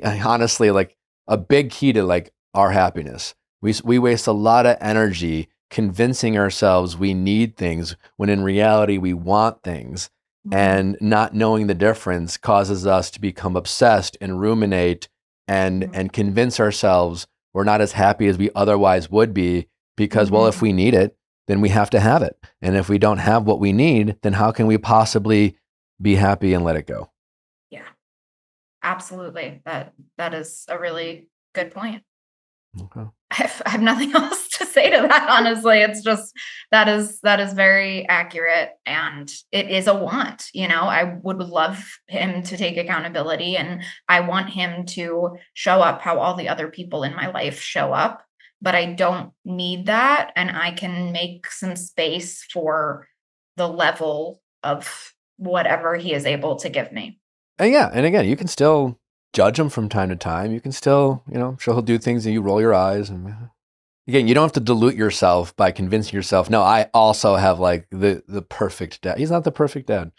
honestly like a big key to like our happiness. We waste a lot of energy convincing ourselves we need things when in reality we want things, and not knowing the difference causes us to become obsessed and ruminate and convince ourselves we're not as happy as we otherwise would be because, well, if we need it, then we have to have it. And if we don't have what we need, then how can we possibly be happy and let it go? Yeah, absolutely. That is a really good point. Okay. I have nothing else to say to that, honestly. It's just that is very accurate, and it is a want. I would love him to take accountability, and I want him to show up how all the other people in my life show up, but I don't need that, and I can make some space for the level of whatever he is able to give me. And again, you can still judge him from time to time. You can still, sure, he'll do things and you roll your eyes. And again, you don't have to dilute yourself by convincing yourself, no, I also have like the perfect dad. He's not the perfect dad,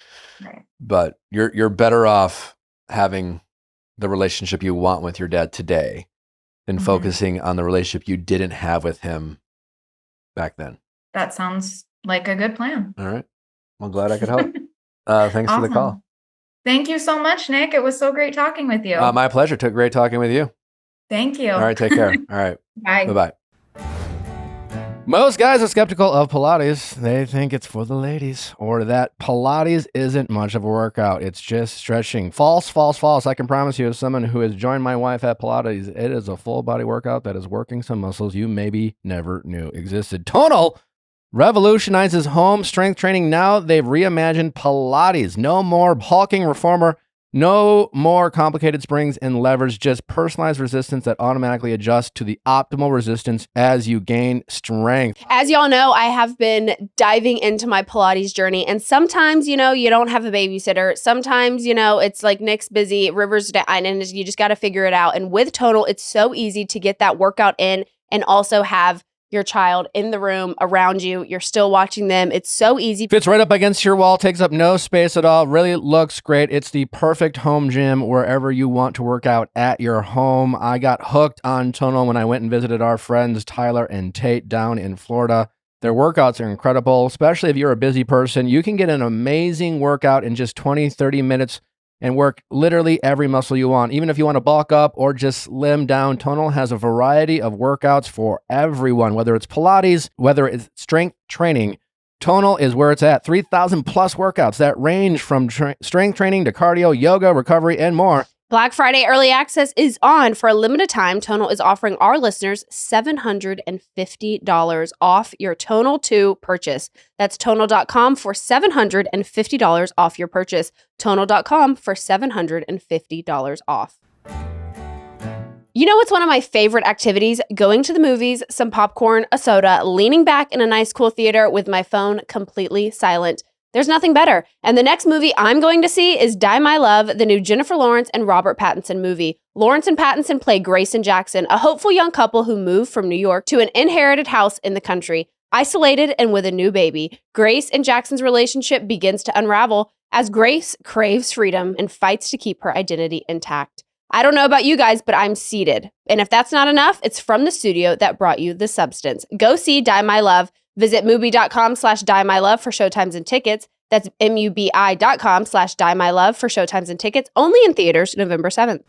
Right. But you're better off having the relationship you want with your dad today than focusing on the relationship you didn't have with him back then. That sounds like a good plan. All right. I'm glad I could help. Thanks for the call. Thank you so much, Nick. It was so great talking with you. My pleasure. Took great talking with you. Thank you. All right. Take care. All right. Bye. Bye-bye. Most guys are skeptical of Pilates. They think it's for the ladies, or that Pilates isn't much of a workout. It's just stretching. False, false, false. I can promise you, as someone who has joined my wife at Pilates, it is a full body workout that is working some muscles you maybe never knew existed. Tonal revolutionizes home strength training. Now they've reimagined Pilates. No more hulking reformer. No more complicated springs and levers, just personalized resistance that automatically adjusts to the optimal resistance as you gain strength. As y'all know, I have been diving into my Pilates journey, and sometimes, you don't have a babysitter. Sometimes, it's like Nick's busy, River's down, and you just got to figure it out. And with Tonal, it's so easy to get that workout in and also have your child in the room around you. You're still watching them. It's so easy. Fits right up against your wall, takes up no space at all, really looks great. It's the perfect home gym wherever you want to work out at your home. I got hooked on Tonal when I went and visited our friends Tyler and Tate down in Florida. Their workouts are incredible, especially if you're a busy person. You can get an amazing workout in just 20, 30 minutes and work literally every muscle you want. Even if you want to bulk up or just slim down, Tonal has a variety of workouts for everyone, whether it's Pilates, whether it's strength training. Tonal is where it's at. 3,000 plus workouts that range from strength training to cardio, yoga, recovery, and more. Black Friday early access is on. For a limited time, Tonal is offering our listeners $750 off your Tonal 2 purchase. That's Tonal.com for $750 off your purchase. Tonal.com for $750 off. You know what's one of my favorite activities? Going to the movies, some popcorn, a soda, leaning back in a nice cool theater with my phone completely silent. There's nothing better. And the next movie I'm going to see is Die My Love, the new Jennifer Lawrence and Robert Pattinson movie. Lawrence and Pattinson play Grace and Jackson, a hopeful young couple who move from New York to an inherited house in the country. Isolated and with a new baby, Grace and Jackson's relationship begins to unravel as Grace craves freedom and fights to keep her identity intact. I don't know about you guys, but I'm seated. And if that's not enough, it's from the studio that brought you The Substance. Go see Die My Love. Visit Mubi.com/diemylove for showtimes and tickets. That's MUBI.com/diemylove for showtimes and tickets. Only in theaters November 7th.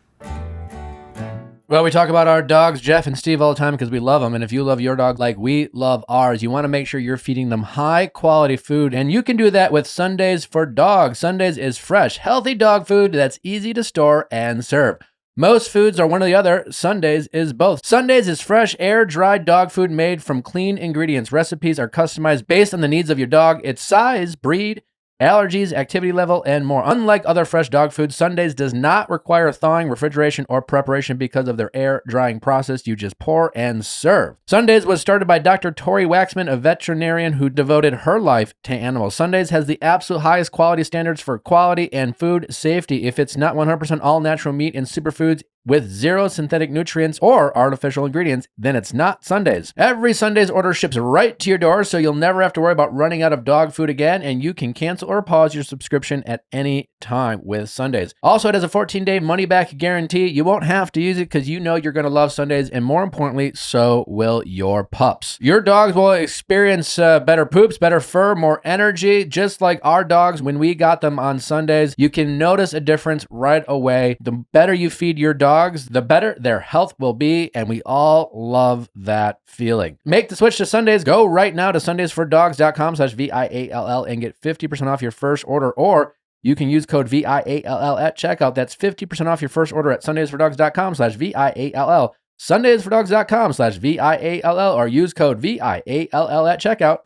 Well, we talk about our dogs, Jeff and Steve, all the time because we love them. And if you love your dog like we love ours, you want to make sure you're feeding them high quality food. And you can do that with Sundays for Dogs. Sundays is fresh, healthy dog food that's easy to store and serve. Most foods are one or the other. Sundays is both. Sundays is fresh, air-dried dog food made from clean ingredients. Recipes are customized based on the needs of your dog, its size, breed, allergies, activity level, and more. Unlike other fresh dog foods, Sundays does not require thawing, refrigeration, or preparation because of their air drying process. You just pour and serve. Sundays was started by Dr. Tori Waxman, a veterinarian who devoted her life to animals. Sundays has the absolute highest quality standards for quality and food safety. If it's not 100% all natural meat and superfoods with zero synthetic nutrients or artificial ingredients, then it's not Sundays. Every Sunday's order ships right to your door, so you'll never have to worry about running out of dog food again, and you can cancel or pause your subscription at any time with Sundays. Also, it has a 14-day money-back guarantee. You won't have to use it because you know you're going to love Sundays, and more importantly, so will your pups. Your dogs will experience better poops, better fur, more energy, just like our dogs when we got them on Sundays. You can notice a difference right away. The better you feed your dogs, the better their health will be, and we all love that feeling. Make the switch to Sundays. Go right now to sundaysfordogs.com/VIALL and get 50% off your first order, or you can use code VIALL at checkout. That's 50% off your first order at sundaysfordogs.com/VIALL, sundaysfordogs.com/VIALL, or use code VIALL at checkout.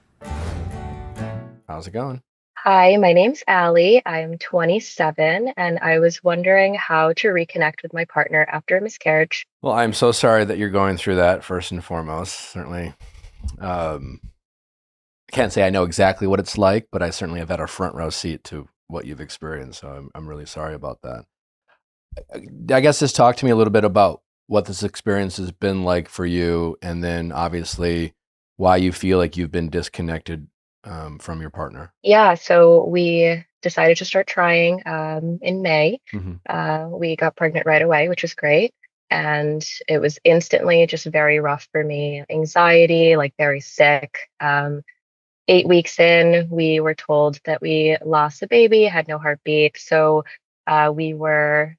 How's it going? Hi, my name's Allie. I'm 27, and I was wondering how to reconnect with my partner after a miscarriage. Well, I'm so sorry that you're going through that, first and foremost. Certainly, I can't say I know exactly what it's like, but I certainly have had a front row seat to what you've experienced, so I'm really sorry about that. I guess just talk to me a little bit about what this experience has been like for you, and then obviously why you feel like you've been disconnected from your partner. Yeah, so we decided to start trying in May. We got pregnant right away, which was great. And it was instantly just very rough for me. Anxiety, like very sick. 8 weeks in, we were told that we lost the baby, had no heartbeat. So we were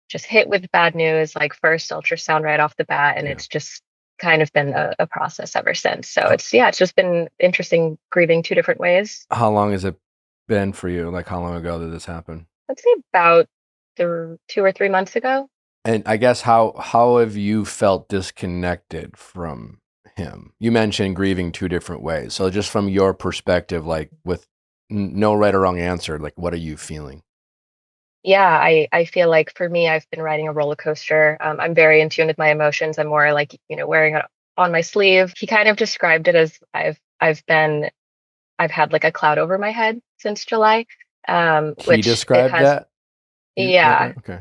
just hit with bad news, like first ultrasound right off the bat. And it's just kind of been a process ever since. So it's just been interesting grieving two different ways. How long has it been for you? Like, how long ago did this happen? I'd say about 2 or 3 months ago. And I guess how have you felt disconnected from him? You mentioned grieving two different ways. So just from your perspective, like with no right or wrong answer, like what are you feeling? Yeah, I feel like for me, I've been riding a roller coaster. I'm very in tune with my emotions. I'm more like, wearing it on my sleeve. He kind of described it as I've had like a cloud over my head since July. He described that? Yeah. Okay.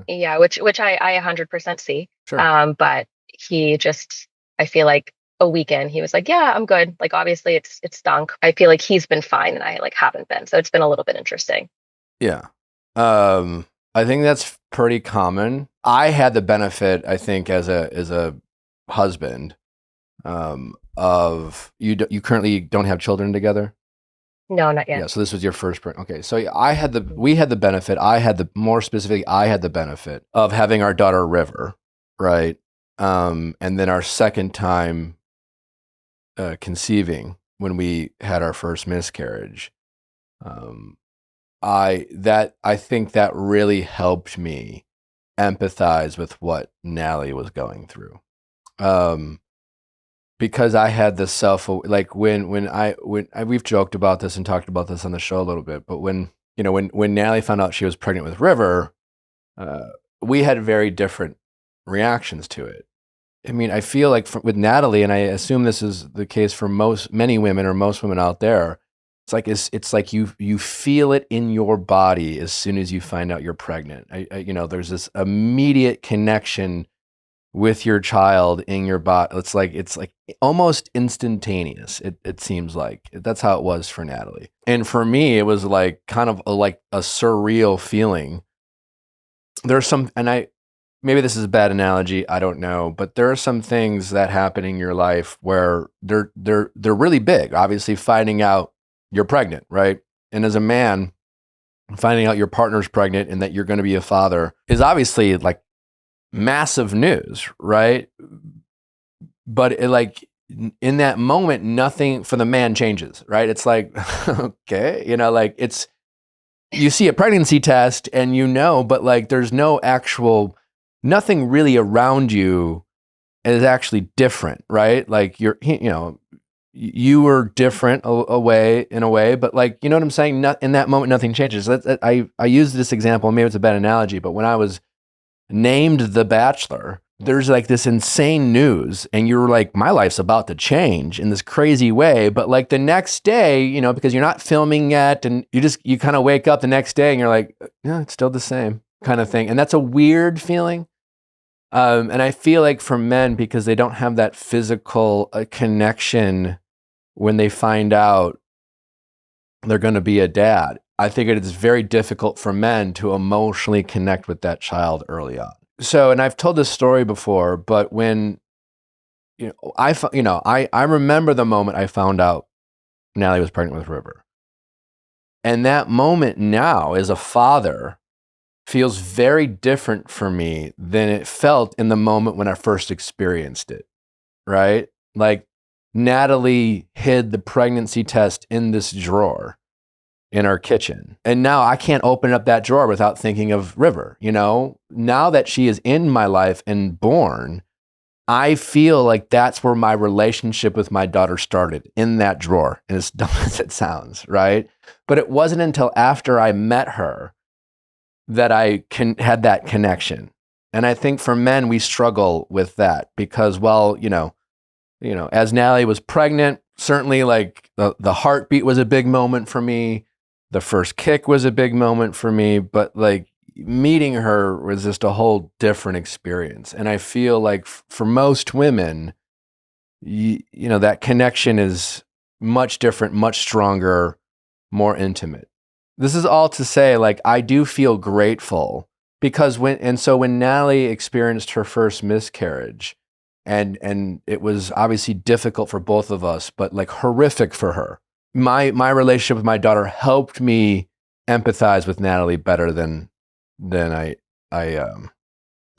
Yeah, which I 100% see. Sure. But he just, I feel like a weekend, he was like, yeah, I'm good. Like, obviously it's stunk. I feel like he's been fine and I like haven't been. So it's been a little bit interesting. Yeah. I think that's pretty common. I had the benefit, I think, as a husband, of you currently don't have children together? No, not yet. Yeah, so this was your first okay. So we had the benefit. I had the benefit of having our daughter River, right? And then our second time conceiving when we had our first miscarriage. I think that really helped me empathize with what Nally was going through. Because I had the like when we've joked about this and talked about this on the show a little bit, but when Nally found out she was pregnant with River, we had very different reactions to it. I mean, I feel like with Natalie, and I assume this is the case for many women or most women out there, it's like you feel it in your body as soon as you find out you're pregnant. There's this immediate connection with your child in your body. It's like almost instantaneous. It seems like that's how it was for Natalie, and for me, it was like kind of like a surreal feeling. There's some, and maybe this is a bad analogy, I don't know, but there are some things that happen in your life where they're really big. Obviously, finding out you're pregnant, right? And as a man, finding out your partner's pregnant and that you're going to be a father is obviously like massive news, right? But in that moment, nothing for the man changes, right? It's like, okay, you see a pregnancy test and but like there's nothing really around you is actually different, right? Like you were different in a way, but like, you know what I'm saying? In that moment, nothing changes. I use this example, maybe it's a bad analogy, but when I was named The Bachelor, there's like this insane news and you're like, my life's about to change in this crazy way. But like the next day, you know, because you're not filming yet and you kind of wake up the next day and you're like, yeah, it's still the same kind of thing. And that's a weird feeling. And I feel like for men, because they don't have that physical connection when they find out they're going to be a dad, I think it is very difficult for men to emotionally connect with that child early on. So, and I've told this story before, but when, I remember the moment I found out Natalie was pregnant with River. And that moment now as a father feels very different for me than it felt in the moment when I first experienced it, right? Like Natalie hid the pregnancy test in this drawer in our kitchen. And now I can't open up that drawer without thinking of River, you know? Now that she is in my life and born, I feel like that's where my relationship with my daughter started, in that drawer. And as dumb as it sounds, right? But it wasn't until after I met her that I had that connection. And I think for men, we struggle with that because, well, as Natalie was pregnant, certainly like the heartbeat was a big moment for me. The first kick was a big moment for me, but like meeting her was just a whole different experience. And I feel like for most women, that connection is much different, much stronger, more intimate. This is all to say, like, I do feel grateful because when Natalie experienced her first miscarriage, and it was obviously difficult for both of us, but like horrific for her. My relationship with my daughter helped me empathize with Natalie better than I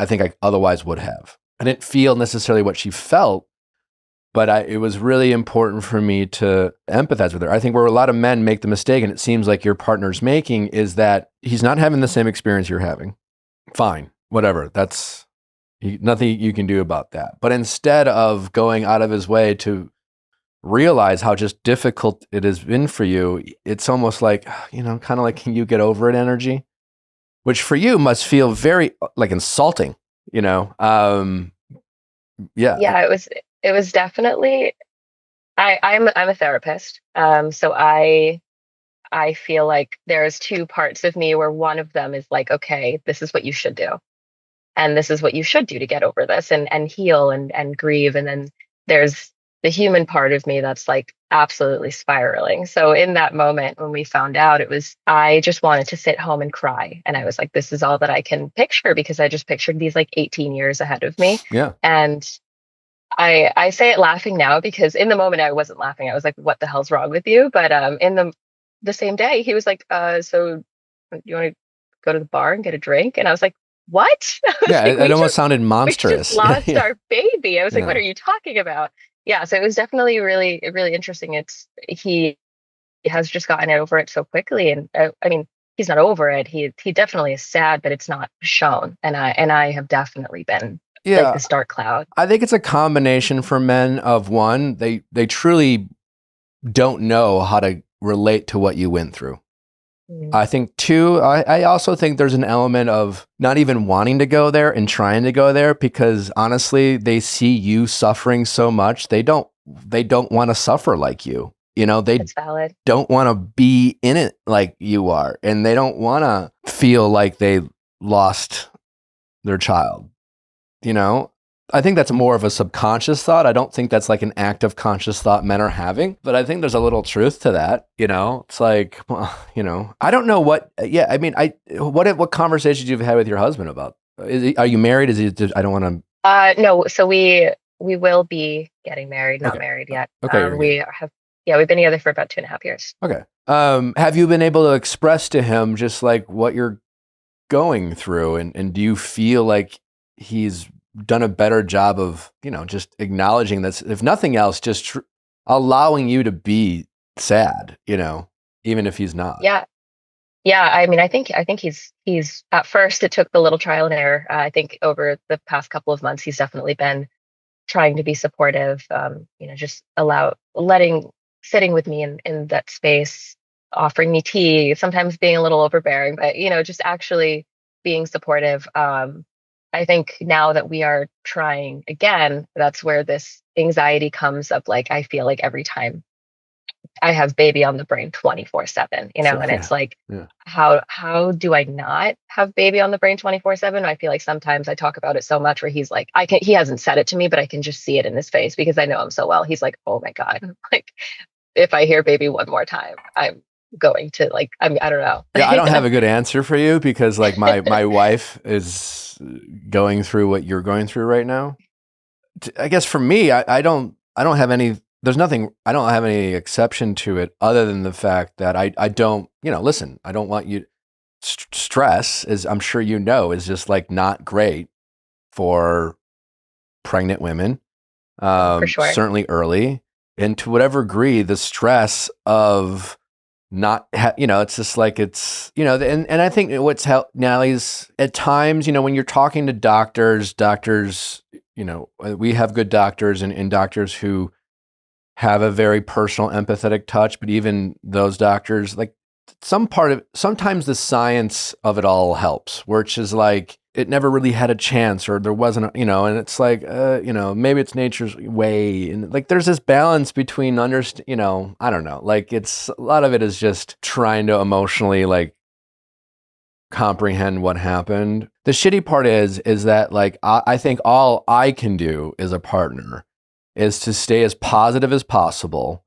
think I otherwise would have. I didn't feel necessarily what she felt, but it was really important for me to empathize with her. I think where a lot of men make the mistake, and it seems like your partner's making, is that he's not having the same experience you're having. Fine, whatever. That's nothing you can do about that. But instead of going out of his way to realize how just difficult it has been for you, it's almost like, kind of like, can you get over it energy? Which for you must feel very like insulting, Yeah. Yeah, it was definitely, I'm a therapist. So I feel like there's two parts of me where one of them is like, okay, this is what you should do. And this is what you should do to get over this and heal and grieve. And then there's the human part of me that's like absolutely spiraling. So in that moment when we found out, I just wanted to sit home and cry. And I was like, this is all that I can picture, because I just pictured these like 18 years ahead of me. Yeah. And I say it laughing now, because in the moment I wasn't laughing. I was like, what the hell's wrong with you? But in the same day, he was like, so you want to go to the bar and get a drink? And I was like, what? Yeah, like, it almost sounded monstrous. We just lost our baby. I was like, what are you talking about? Yeah, so it was definitely really, really interesting. He has just gotten over it so quickly, and I mean, he's not over it. He definitely is sad, but it's not shown. And I have definitely been like this dark cloud. I think it's a combination for men of one, they truly don't know how to relate to what you went through. I think two, I also think there's an element of not even wanting to go there and trying to go there, because honestly, they see you suffering so much. They don't want to suffer like you. They don't want to be in it like you are. And they don't want to feel like they lost their child. I think that's more of a subconscious thought. I don't think that's like an active conscious thought men are having, but I think there's a little truth to that. It's like, well, I don't know what, I mean, what conversations you've had with your husband about? Are you married? I don't want to. No. So we will be getting married, not married yet. Okay. We've been together for about 2.5 years. Okay. Have you been able to express to him just like what you're going through? And do you feel like he's done a better job of, just acknowledging this, if nothing else, just allowing you to be sad, even if he's not? Yeah. I mean, I think he's at first, it took the little trial and error. I think over the past couple of months, he's definitely been trying to be supportive, just sitting with me in that space, offering me tea, sometimes being a little overbearing, but, just actually being supportive. I think now that we are trying again, that's where this anxiety comes up. Like, I feel like every time I have baby on the brain 24/7, Sure, and it's like, yeah. how do I not have baby on the brain 24/7? I feel like sometimes I talk about it so much where he's like, he hasn't said it to me, but I can just see it in his face because I know him so well. He's like, oh my God, like if I hear baby one more time, I'm going to I don't know. Yeah, I don't have a good answer for you because like my wife is going through what you're going through right now. I guess for me, I don't have any, there's nothing, I don't have any exception to it other than the fact that I don't, listen, I don't want you, stress, as I'm sure you know, is just like not great for pregnant women, For sure. certainly early. And to whatever degree, the stress of not, it's just like it's, and I think what's helped Natalie's at times, when you're talking to doctors, we have good doctors and doctors who have a very personal, empathetic touch, but even those doctors, like sometimes the science of it all helps, which is like, it never really had a chance, or there wasn't, and it's like, maybe it's nature's way. And like, there's this balance between I don't know, like it's, a lot of it is just trying to emotionally like comprehend what happened. The shitty part is that like, I think all I can do as a partner is to stay as positive as possible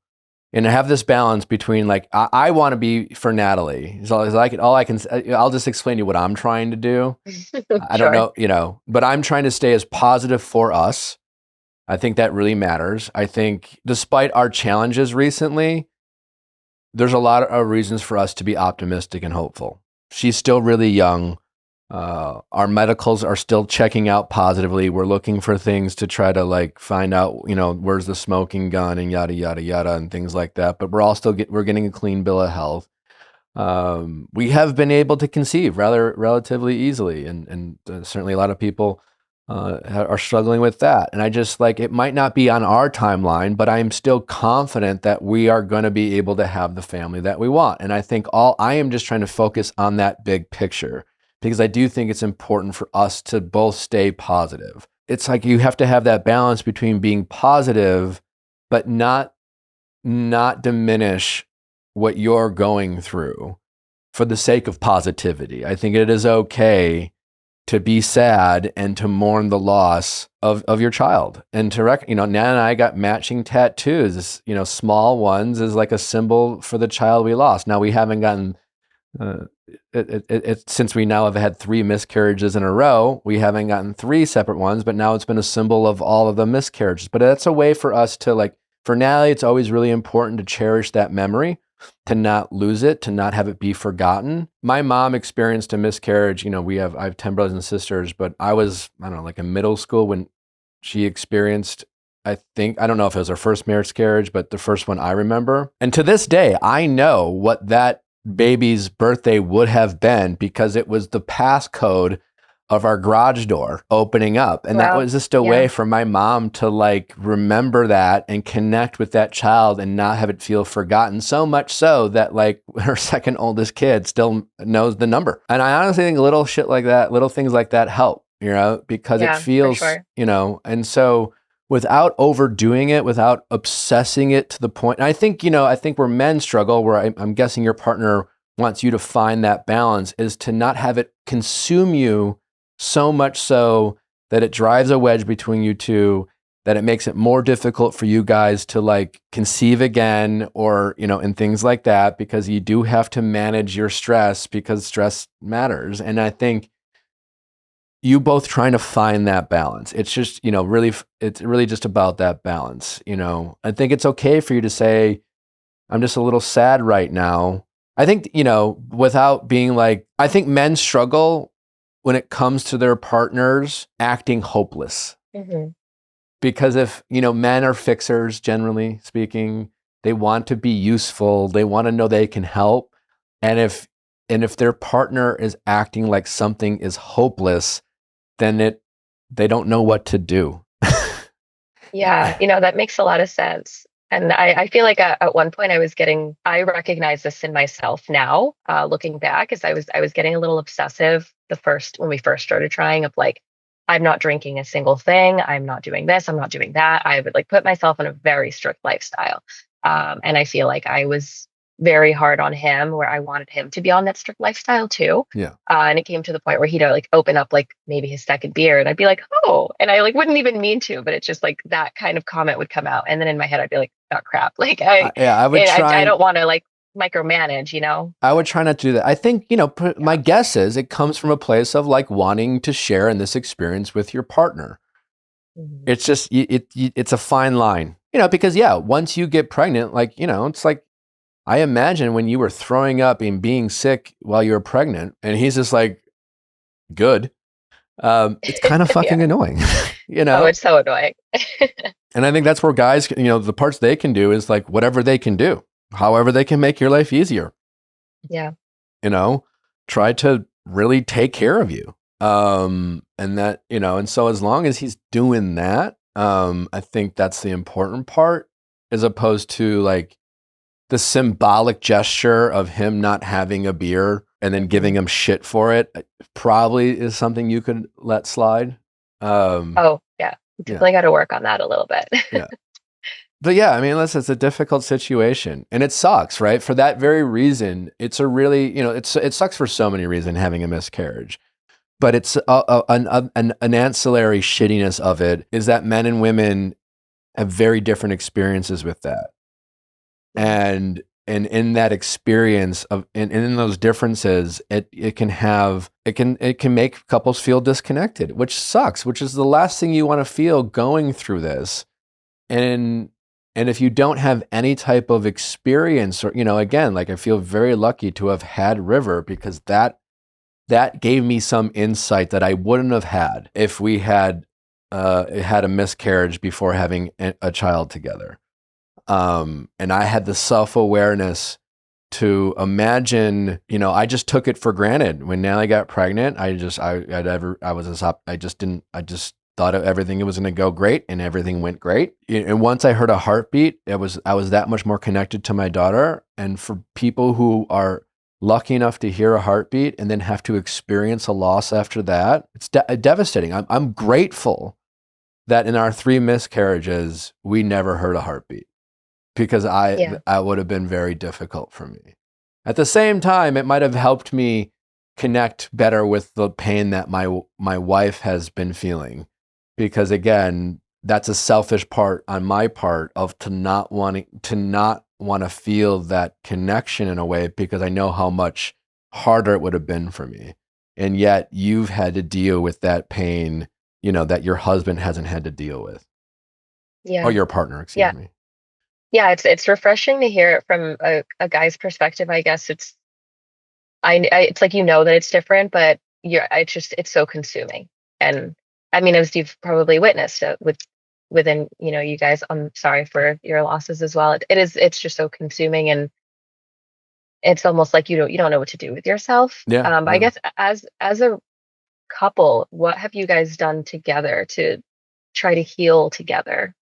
and have this balance between like, I want to be for Natalie. So I'll just explain to you what I'm trying to do. I don't know, but I'm trying to stay as positive for us. I think that really matters. I think despite our challenges recently, there's a lot of reasons for us to be optimistic and hopeful. She's still really young. Our medicals are still checking out positively. We're looking for things to try to like find out, where's the smoking gun and yada, yada, yada, and things like that. But we're all still we're getting a clean bill of health. We have been able to conceive relatively easily. And certainly a lot of people are struggling with that. And I just like, it might not be on our timeline, but I'm still confident that we are going to be able to have the family that we want. And I think I am just trying to focus on that big picture, because I do think it's important for us to both stay positive. It's like you have to have that balance between being positive, but not diminish what you're going through for the sake of positivity. I think it is okay to be sad and to mourn the loss of your child, and to Nan and I got matching tattoos, small ones, as like a symbol for the child we lost. Now we haven't gotten since we now have had 3 miscarriages in a row, we haven't gotten 3 separate ones, but now it's been a symbol of all of the miscarriages. But that's a way for us to like, for Natalie, it's always really important to cherish that memory, to not lose it, to not have it be forgotten. My mom experienced a miscarriage. I have 10 brothers and sisters, but I was, I don't know, like in middle school when she experienced, I don't know if it was her first miscarriage, but the first one I remember. And to this day, I know what that baby's birthday would have been, because it was the passcode of our garage door opening up. And that was just a way for my mom to like remember that and connect with that child and not have it feel forgotten, so much so that like her second oldest kid still knows the number. And I honestly think little things like that help, because it feels, and so without overdoing it, without obsessing it to the point. And I think where men struggle, where I'm guessing your partner wants you to find that balance, is to not have it consume you so much so that it drives a wedge between you two, that it makes it more difficult for you guys to like conceive again, or, and things like that, because you do have to manage your stress, because stress matters. And I think you both trying to find that balance. It's just, it's really just about that balance. I think it's okay for you to say, I'm just a little sad right now. I think, without being like, I think men struggle when it comes to their partners acting hopeless. Mm-hmm. Because if, men are fixers, generally speaking, they want to be useful. They want to know they can help. And if their partner is acting like something is hopeless, then they don't know what to do. Yeah, that makes a lot of sense. And I feel like at one point I recognize this in myself now, looking back, as I was getting a little obsessive when we first started trying, of like, I'm not drinking a single thing. I'm not doing this. I'm not doing that. I would like put myself in a very strict lifestyle. And I feel like I was very hard on him, where I wanted him to be on that strict lifestyle too. Yeah. And it came to the point where he'd like open up like maybe his second beer, and I'd be like, oh, and I like wouldn't even mean to, but it's just like that kind of comment would come out. And then in my head, I'd be like, oh crap. Like I would try. I don't want to like micromanage. I would try not to do that. I think, my guess is it comes from a place of like wanting to share in this experience with your partner. Mhm. It's just, it's a fine line, because once you get pregnant, like, it's like, I imagine when you were throwing up and being sick while you were pregnant and he's just like, good. It's kind of fucking annoying, Oh, it's so annoying. And I think that's where guys, the parts they can do is like whatever they can do, however they can make your life easier. Yeah. Try to really take care of you. And that, and so as long as he's doing that, I think that's the important part, as opposed to like the symbolic gesture of him not having a beer and then giving him shit for it probably is something you could let slide. Oh yeah. Definitely got to work on that a little bit. Yeah. But yeah, I mean, listen, it's a difficult situation and it sucks, right? For that very reason, it's a really, it sucks for so many reasons having a miscarriage. But it's an ancillary shittiness of it is that men and women have very different experiences with that. And in that experience and in those differences, it can make couples feel disconnected, which sucks, which is the last thing you want to feel going through this. And if you don't have any type of experience, or, again, like I feel very lucky to have had River, because that gave me some insight that I wouldn't have had if we had had a miscarriage before having a child together. And I had the self-awareness to imagine, I just took it for granted when Natalie got pregnant. I just thought everything was going to go great, and everything went great. And once I heard a heartbeat, I was that much more connected to my daughter. And for people who are lucky enough to hear a heartbeat and then have to experience a loss after that, it's devastating. I'm grateful that in our 3 miscarriages, we never heard a heartbeat, because I would have been very difficult for me. At the same time, it might have helped me connect better with the pain that my wife has been feeling, because again, that's a selfish part on my part of to not want to feel that connection in a way, because I know how much harder it would have been for me. And yet you've had to deal with that pain, that your husband hasn't had to deal with. Yeah. Or your partner, excuse me. Yeah, it's refreshing to hear it from a guy's perspective. I guess it's it's like that it's different, but it's so consuming. And I mean, as you've probably witnessed within you guys, I'm sorry for your losses as well. It's just so consuming, and it's almost like you don't know what to do with yourself. Yeah. I guess as a couple, what have you guys done together to try to heal together?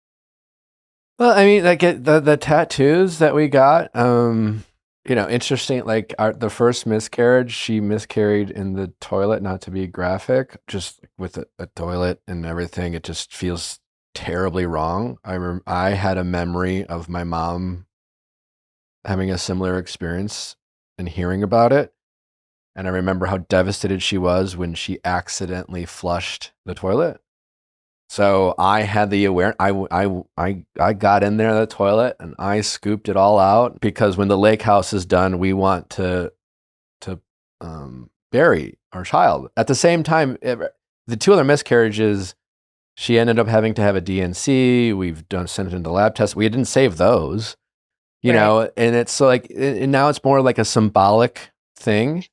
Well, I mean, like the tattoos that we got, interesting. Like the first miscarriage, she miscarried in the toilet. Not to be graphic, just with a toilet and everything. It just feels terribly wrong. I had a memory of my mom having a similar experience and hearing about it, and I remember how devastated she was when she accidentally flushed the toilet. So I had the awareness. I got in there, the toilet, and I scooped it all out, because when the lake house is done, we want to bury our child. At the same time, the 2 other miscarriages, she ended up having to have a DNC. We've sent it into lab tests. We didn't save those, and it's so like, and now it's more like a symbolic thing.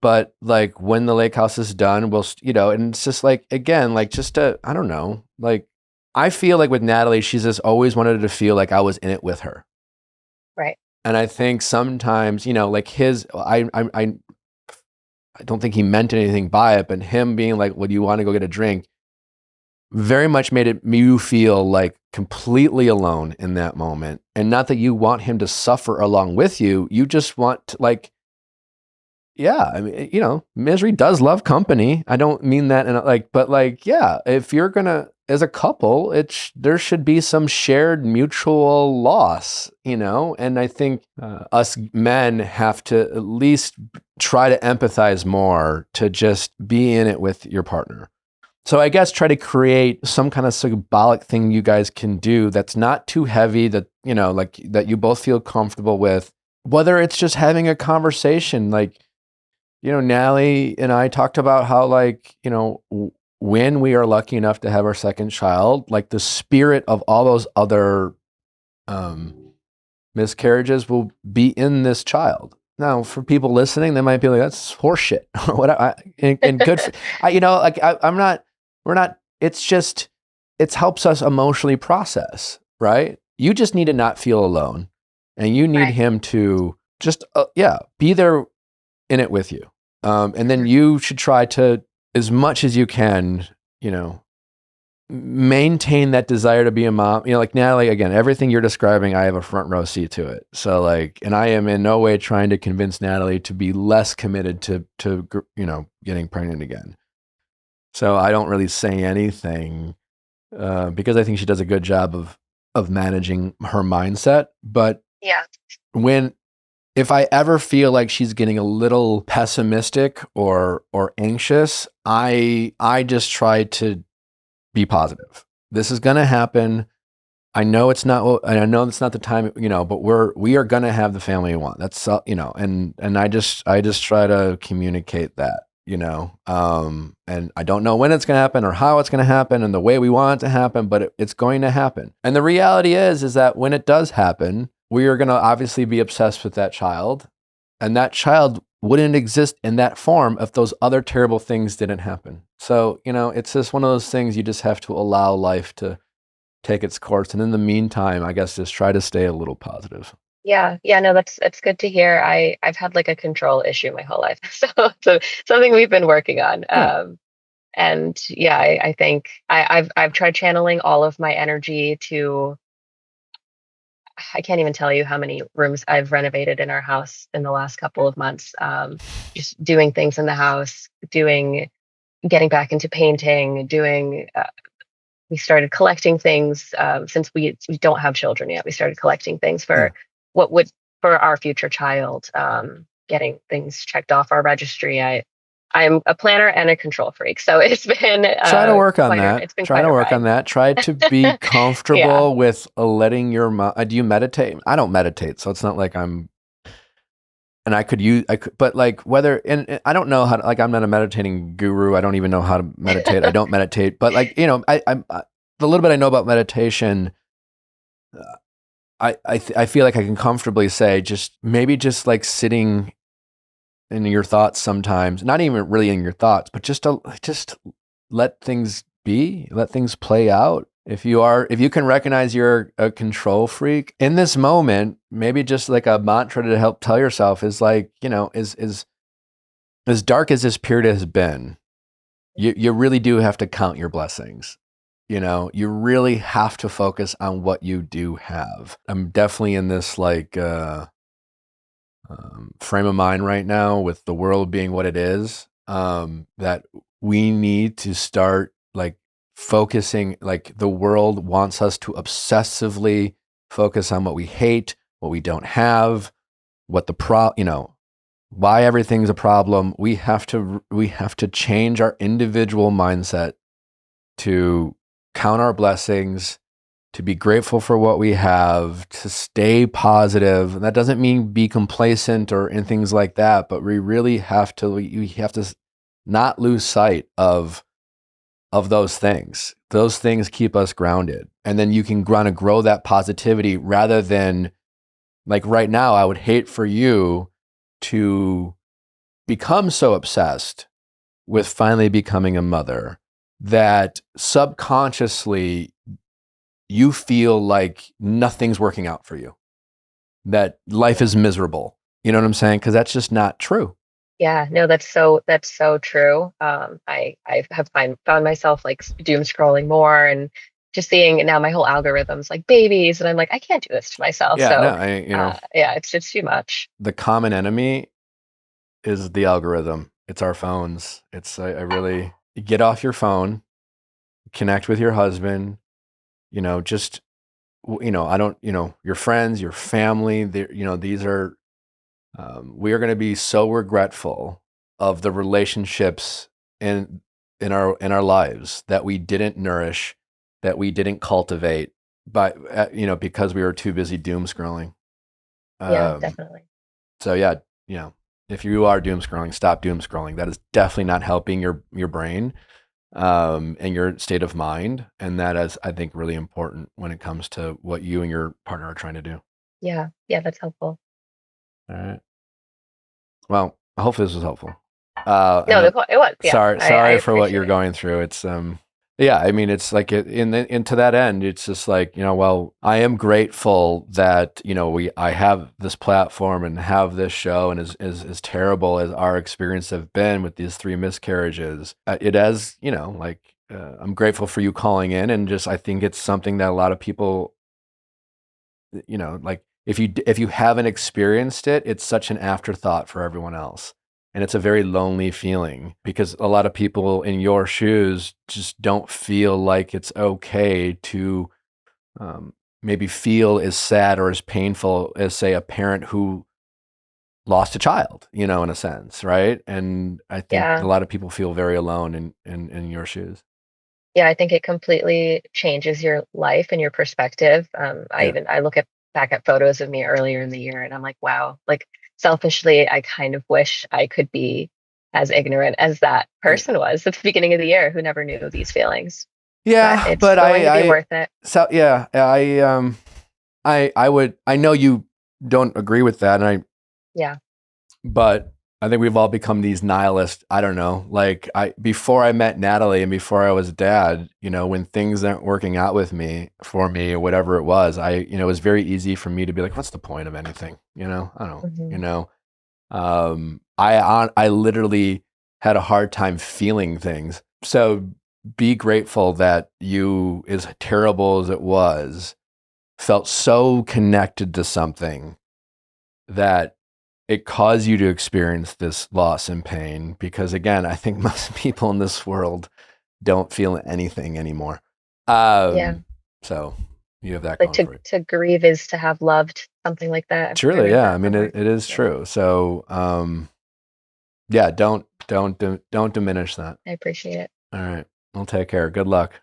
But like when the lake house is done, we'll, and it's just like, again, like I don't know, like I feel like with Natalie, she's just always wanted to feel like I was in it with her. Right. And I think sometimes, like I don't think he meant anything by it, but him being like, well, do you want to go get a drink? very much made you feel like completely alone in that moment. And not that you want him to suffer along with you. You just want to, like, yeah, I mean, you know, misery does love company. I don't mean that in but like, yeah, if you're gonna, as a couple, there should be some shared mutual loss, you know? And I think us men have to at least try to empathize more, to just be in it with your partner. So I guess try to create some kind of symbolic thing you guys can do that's not too heavy, that, you know, like that you both feel comfortable with, whether it's just having a conversation. Like, you know, Natalie and I talked about how, like, you know, when we are lucky enough to have our second child, like the spirit of all those other miscarriages will be in this child. Now, for people listening, they might be like, "That's horseshit," or what. And good, you know, like we're not. It's just, it helps us emotionally process, right? You just need to not feel alone, and you need him to just, be there in it with you. And then you should try to, as much as you can, you know, maintain that desire to be a mom. You know, like Natalie, again, everything you're describing, I have a front row seat to it. So like, and I am in no way trying to convince Natalie to be less committed to, you know, getting pregnant again. So I don't really say anything because I think she does a good job of managing her mindset. But if I ever feel like she's getting a little pessimistic or anxious, I just try to be positive. This is going to happen. I know it's not the time, you know, but we are going to have the family we want. That's, you know, and I just try to communicate that, you know, and I don't know when it's going to happen or how it's going to happen and the way we want it to happen, but it's going to happen. And the reality is that when it does happen, we are going to obviously be obsessed with that child, and that child wouldn't exist in that form if those other terrible things didn't happen. So, you know, it's just one of those things you just have to allow life to take its course. And in the meantime, I guess just try to stay a little positive. Yeah. No, that's good to hear. I've had like a control issue my whole life. So something we've been working on. And yeah, I think I've tried channeling all of my energy to, I can't even tell you how many rooms I've renovated in our house in the last couple of months. Just doing things in the house, getting back into painting, we started collecting things since we don't have children yet. We started collecting things for for our future child, getting things checked off our registry. I'm a planner and a control freak, so it's been try to work on that. Try to work on that. Try to be comfortable with letting your mom. Do you meditate? I don't meditate, so it's not like I'm. And I could, but like whether, and I don't know how to, like, I'm not a meditating guru. I don't even know how to meditate. I don't meditate, but like, you know, I'm the little bit I know about meditation. I feel like I can comfortably say maybe just like sitting in your thoughts sometimes, not even really in your thoughts, but just let things be, let things play out. If you can recognize you're a control freak in this moment, maybe just like a mantra to help tell yourself is like, you know, is as dark as this period has been, you really do have to count your blessings. You know, you really have to focus on what you do have. I'm definitely in this like frame of mind right now with the world being what it is, that we need to start like focusing, like the world wants us to obsessively focus on what we hate, what we don't have, what why everything's a problem. We have to change our individual mindset to count our blessings, to be grateful for what we have, to stay positive. And that doesn't mean be complacent or in things like that, but we really have to not lose sight of those things. Those things keep us grounded. And then you can want to grow that positivity rather than, like right now, I would hate for you to become so obsessed with finally becoming a mother that subconsciously you feel like nothing's working out for you, that life is miserable. You know what I'm saying? Because that's just not true. Yeah, no, that's so true. I have found myself like doom scrolling more and just seeing now my whole algorithm's like babies, and I'm like, I can't do this to myself. Yeah, no, So yeah, it's too much. the common enemy is the algorithm. It's our phones. I really get off your phone, connect with your husband, just, I don't, your friends, your family, these are, we are going to be so regretful of the relationships in our lives that we didn't nourish, that we didn't cultivate, but because we were too busy doom scrolling. Yeah, definitely. So yeah, if you are doom scrolling, stop doom scrolling. That is definitely not helping your brain and your state of mind, and that is, I think, really important when it comes to what you and your partner are trying to do. Yeah, that's helpful. All right. Well, I hope this was helpful. No, it was. Yeah, sorry I for what you're appreciate it. going through. It's yeah, I mean, it's like into that end, it's just like, well, I am grateful that, I have this platform and have this show, and as terrible as our experience have been with these 3 miscarriages, it has, I'm grateful for you calling in, and just, I think it's something that a lot of people, like, if you haven't experienced it, it's such an afterthought for everyone else. And it's a very lonely feeling because a lot of people in your shoes just don't feel like it's okay to maybe feel as sad or as painful as, say, a parent who lost a child, in a sense, right? And I think a lot of people feel very alone in your shoes. Yeah, I think it completely changes your life and your perspective. I look back at photos of me earlier in the year, and I'm like, wow, like selfishly, I kind of wish I could be as ignorant as that person was at the beginning of the year who never knew these feelings. Yeah, it's going to be worth it. So yeah, I know you don't agree with that, and but I think we've all become these nihilists. I don't know. Like before I met Natalie and before I was a dad, when things aren't working out for me or whatever it was, it was very easy for me to be like, what's the point of anything? I don't, I literally had a hard time feeling things. So be grateful that you, as terrible as it was, felt so connected to something that it caused you to experience this loss and pain, because again, I think most people in this world don't feel anything anymore. So you have that like going for you. To grieve is to have loved, something like that. Truly, yeah. I mean, it is true. So, yeah, don't diminish that. I appreciate it. All right. Well, take care. Good luck.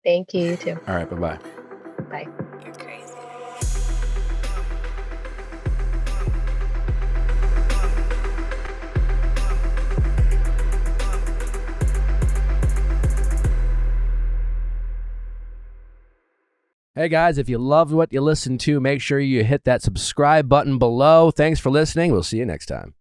Thank you. You too. All right. Bye-bye. Bye. You're crazy. Hey guys, if you loved what you listened to, make sure you hit that subscribe button below. Thanks for listening. We'll see you next time.